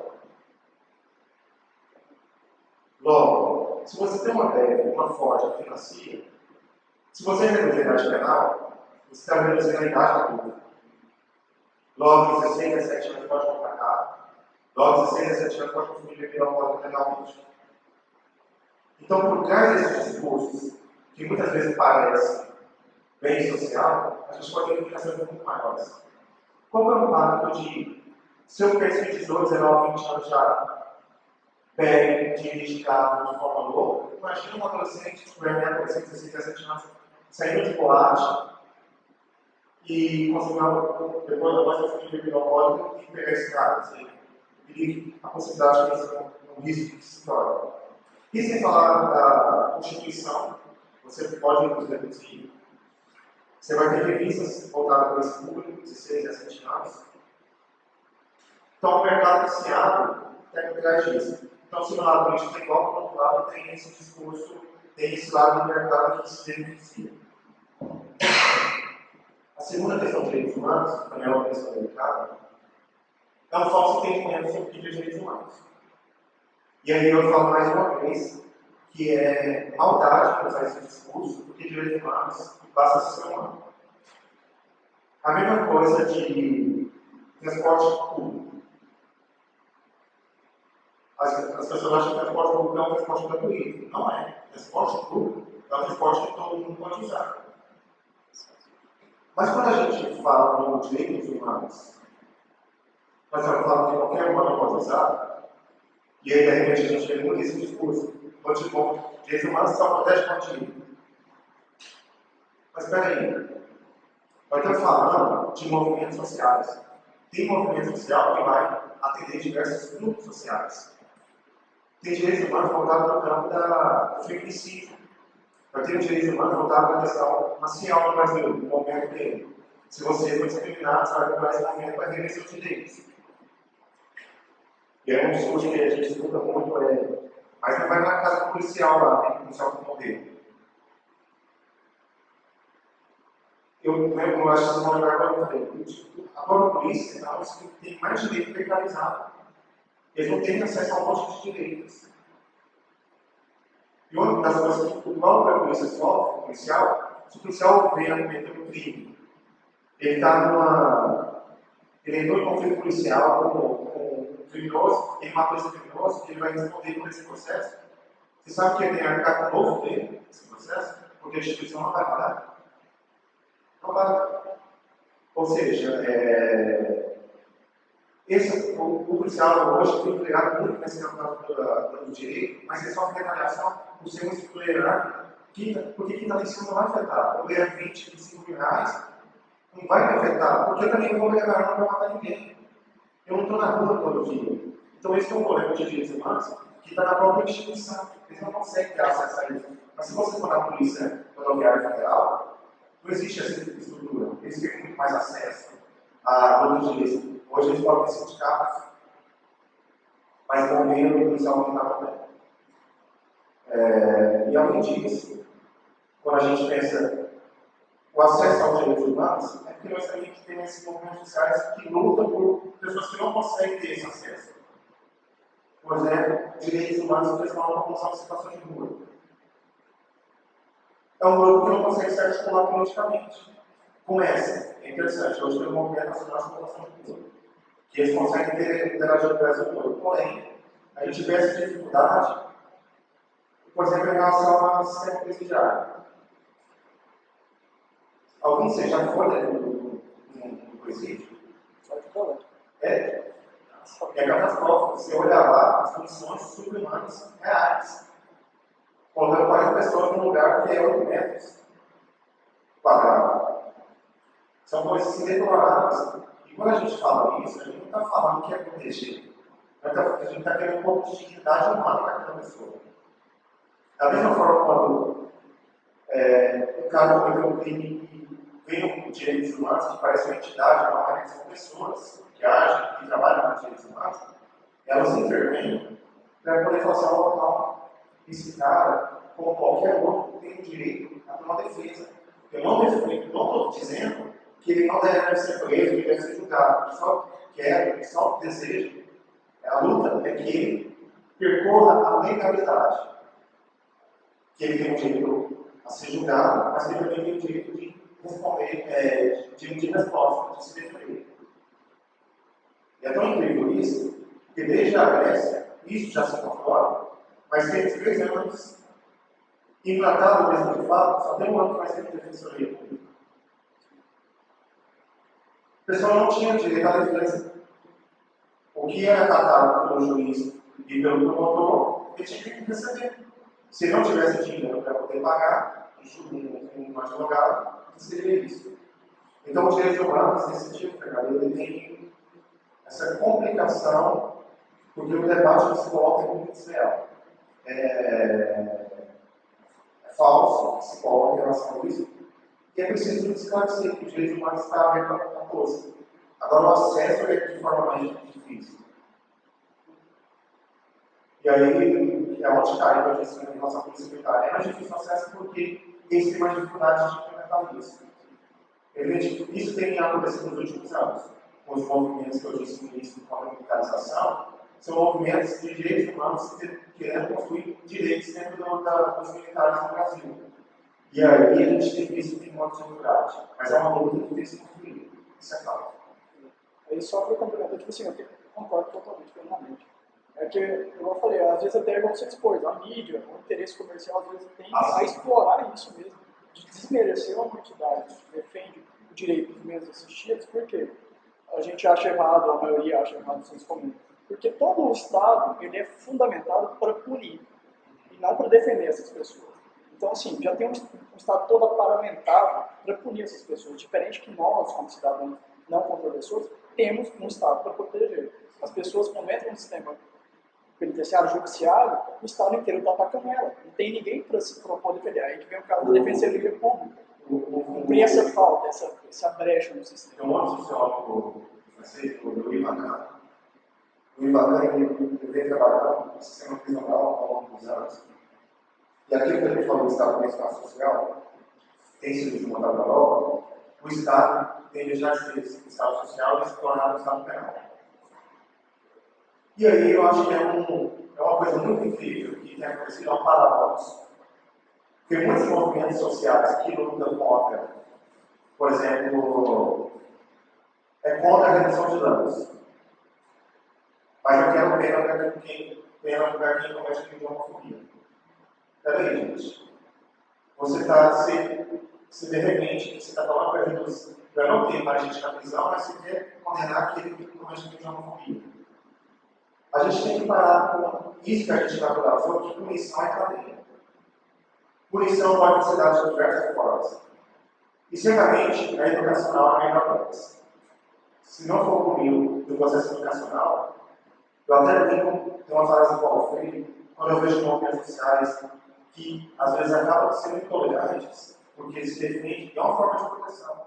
Logo, se você tem uma Ambev e uma Ford que financia, se você reduzir a idade penal, você está reduzindo a idade da pública. Logo, 16, 17 anos pode comprar carro. Logo, 16, 17 anos pode consumir bebida alcoólica legalmente. Então, por trás desses discursos, que muitas vezes parecem bem social, a gente pode ter implicações muito maiores. Qual é o impacto de, se eu penso em 18, 19, 20 anos já bebe, dirige de carro de forma louca, imagina um adolescente, tipo, minha adolescente, 16, 17 anos, saindo de boate e consumindo, depois da noite, consumir bebida alcoólica e pegar esse carro. Assim, e a possibilidade de isso é um risco que se torna. E sem falar da Constituição, você pode reduzir. Você vai ter revistas voltadas para esse público, 16, 17 anos. Então, o mercado que se abre tem que trás disso. Então, se o lado político é igual, por outro lado, tem esse discurso, tem esse lado do mercado que se beneficia. A segunda questão de direitos humanos, também é uma questão delicada, é um falso entendimento sobre o que é direitos humanos. E aí eu falo mais uma vez que é maldade usar esse discurso, porque direitos humanos basta ser humano. A mesma coisa de transporte público. As pessoas acham que transporte público é um transporte gratuito. Não é. Transporte público é um transporte que todo mundo pode usar. Mas quando a gente fala de direitos humanos, nós estamos falando que qualquer humano pode usar, e aí de repente a gente vê muito esse discurso, direitos humanos só protege contigo. Mas espera aí, nós estamos falando de movimentos sociais. Tem movimento social que vai atender diversos grupos sociais. Tem direitos humanos voltados no campo do feminicídio. Nós temos direitos humanos voltados para a questão racial no Brasil, no movimento dele. Se você for discriminado, você vai procurar esse movimento para rever seus direitos. E é um discurso que a gente escuta muito, mas não vai na casa policial lá, tem policial que morrer. Eu acho que isso é um lugar para a própria polícia, então, tem mais direito precalizado. Eles não têm acesso a um monte de direitos. E uma das coisas que o próprio polícia sofre, o policial, se o policial vem a cometer um crime, ele entrou em conflito policial com um criminoso, ele matou esse criminoso, ele vai responder por esse processo. Você sabe que ele tem arcado novo dele, esse processo? Porque a instituição não vai pagar. Não paga. Ou seja, o policial hoje tem empregado muito nesse campo do direito, mas ele sofre retaliação por ser uma estrutura hierárquica, porque quem está lá em cima não vai afetar. Eu ganho 20, 25 mil reais, não vai me afetar, porque eu também não vou ganhar arma para matar ninguém. Eu não estou na rua todo dia. Então, esse é um problema de direitos humanos que está na própria instituição. Eles não conseguem ter acesso a isso. Mas se você for na Polícia Rodoviária Federal, não existe essa estrutura. Eles têm muito mais acesso a outros direitos. Hoje eles podem ter sindicatos, mas também o policial militar também. E além disso, quando a gente pensa o acesso aos direitos humanos, é porque nós também temos esses movimentos sociais que lutam por pessoas que não conseguem ter esse acesso. Por exemplo, direitos humanos que estão na população de situação de rua. É um grupo que não consegue se articular politicamente. Começa, é interessante, hoje tem um movimento nacional de população de rua, que eles conseguem interagir no Brasil todo. Porém, a gente vê essa dificuldade, por exemplo, em relação ao sistema presidiário. Alguns você já foi dentro do presídio? É catastrófico. Você olha lá, as condições subhumanas reais. Colocando 40 pessoas num lugar que é 8 metros quadrados. São coisas deploráveis. E quando a gente fala isso, a gente não está falando que é proteger. A gente está querendo um pouco de dignidade humana para aquela pessoa. Da mesma forma, quando o cara cometeu um crime e vem com direitos humanos, que parece uma entidade, não, são pessoas que agem, que trabalham com direitos humanos. eles intervêm para poder falar assim, ó, não, esse cara, como qualquer outro, tem o direito a ter uma defesa. Eu não estou dizendo que ele não deve ser preso, que ele deve ser julgado. Eu só quero, eu só desejo, a luta é que ele percorra a legalidade. Que ele tem o direito a ser julgado, mas que ele também tem o direito de responder, de resposta, de se defender. E é tão incrível isso, que desde a Grécia, isso já se controla, mas tem 3 anos, e tratado mesmo de fato, só tem um ano que vai ser de defensoria pública. O pessoal não tinha direito à defesa. O que era tratado pelo juiz e pelo promotor, ele tinha que receber. Se não tivesse dinheiro para poder pagar um advogado, seria isso. Então, o direito humano, nesse sentido, ele tem essa complicação, porque o debate que se coloca é muito desleal. É falso que se coloca em relação a isso, e é preciso esclarecer que o direito humano está aberto a coisa. Agora, o acesso é de forma mais difícil. E aí, é onde cai, eu disse, em relação à polícia militar. É mais difícil o acesso porque eles têm mais dificuldade de implementar isso. Evidente, isso tem acontecido nos últimos anos. Com os movimentos que eu disse no início com a militarização, são movimentos de direitos humanos querendo construir direitos dentro dos militares no Brasil. E aí a gente tem visto que tem uma dificuldade. Mas é uma luta que tem se construído. Isso é fato. Aí só para complementar, tipo assim, eu concordo totalmente, plenamente. É que, como eu falei, às vezes até igual você expôs, a mídia, o interesse comercial, às vezes tem a explorar isso mesmo, de desmerecer uma entidade que defende o direito dos menos assistidos, porque a gente acha errado, a maioria acha errado, vocês comentam. Porque todo o Estado, ele é fundamentado para punir, e não para defender essas pessoas. Então, assim, já tem um Estado todo aparamentado para punir essas pessoas, diferente que nós, como cidadãos não contravessores, temos um Estado para proteger. As pessoas, quando entram no sistema penitenciário, judiciário, o Estado inteiro está atacando ela. Não tem ninguém para se propor defender. Aí a gente vem o caso da Defensoria Pública. Cumprir essa falta, essa brecha no sistema. Tem um outro sociólogo francês, o Louis Lacan. O Louis Lacan, ele vem trabalhando no sistema prisional ao longo dos anos. E aquilo que a gente falou do Estado do Bem-Estar Social, tem sido desmontado na Europa, o Estado tem deixado de ser esse Estado social e se tornar um Estado penal. E aí eu acho que é uma coisa muito incrível que tem acontecido, é um paradoxo. Tem muitos movimentos sociais que lutam contra, por exemplo, contra a redução de danos. Mas eu quero pena para quem comete crime de homofobia. Peraí, gente. Você está se de repente, você está falando para não ter mais gente na prisão, mas você quer condenar aquele que comete crime de homofobia. A gente tem que parar com isso que a gente está falando, que punição é cadeia. Punição pode ser dada de diversas formas. E certamente a educacional é a melhor delas. Se não for comigo do processo educacional, eu até brinco, tem uma frase do Paulo Freire, quando eu vejo movimentos sociais que às vezes acabam sendo intolerantes, porque eles defendem de uma forma de proteção.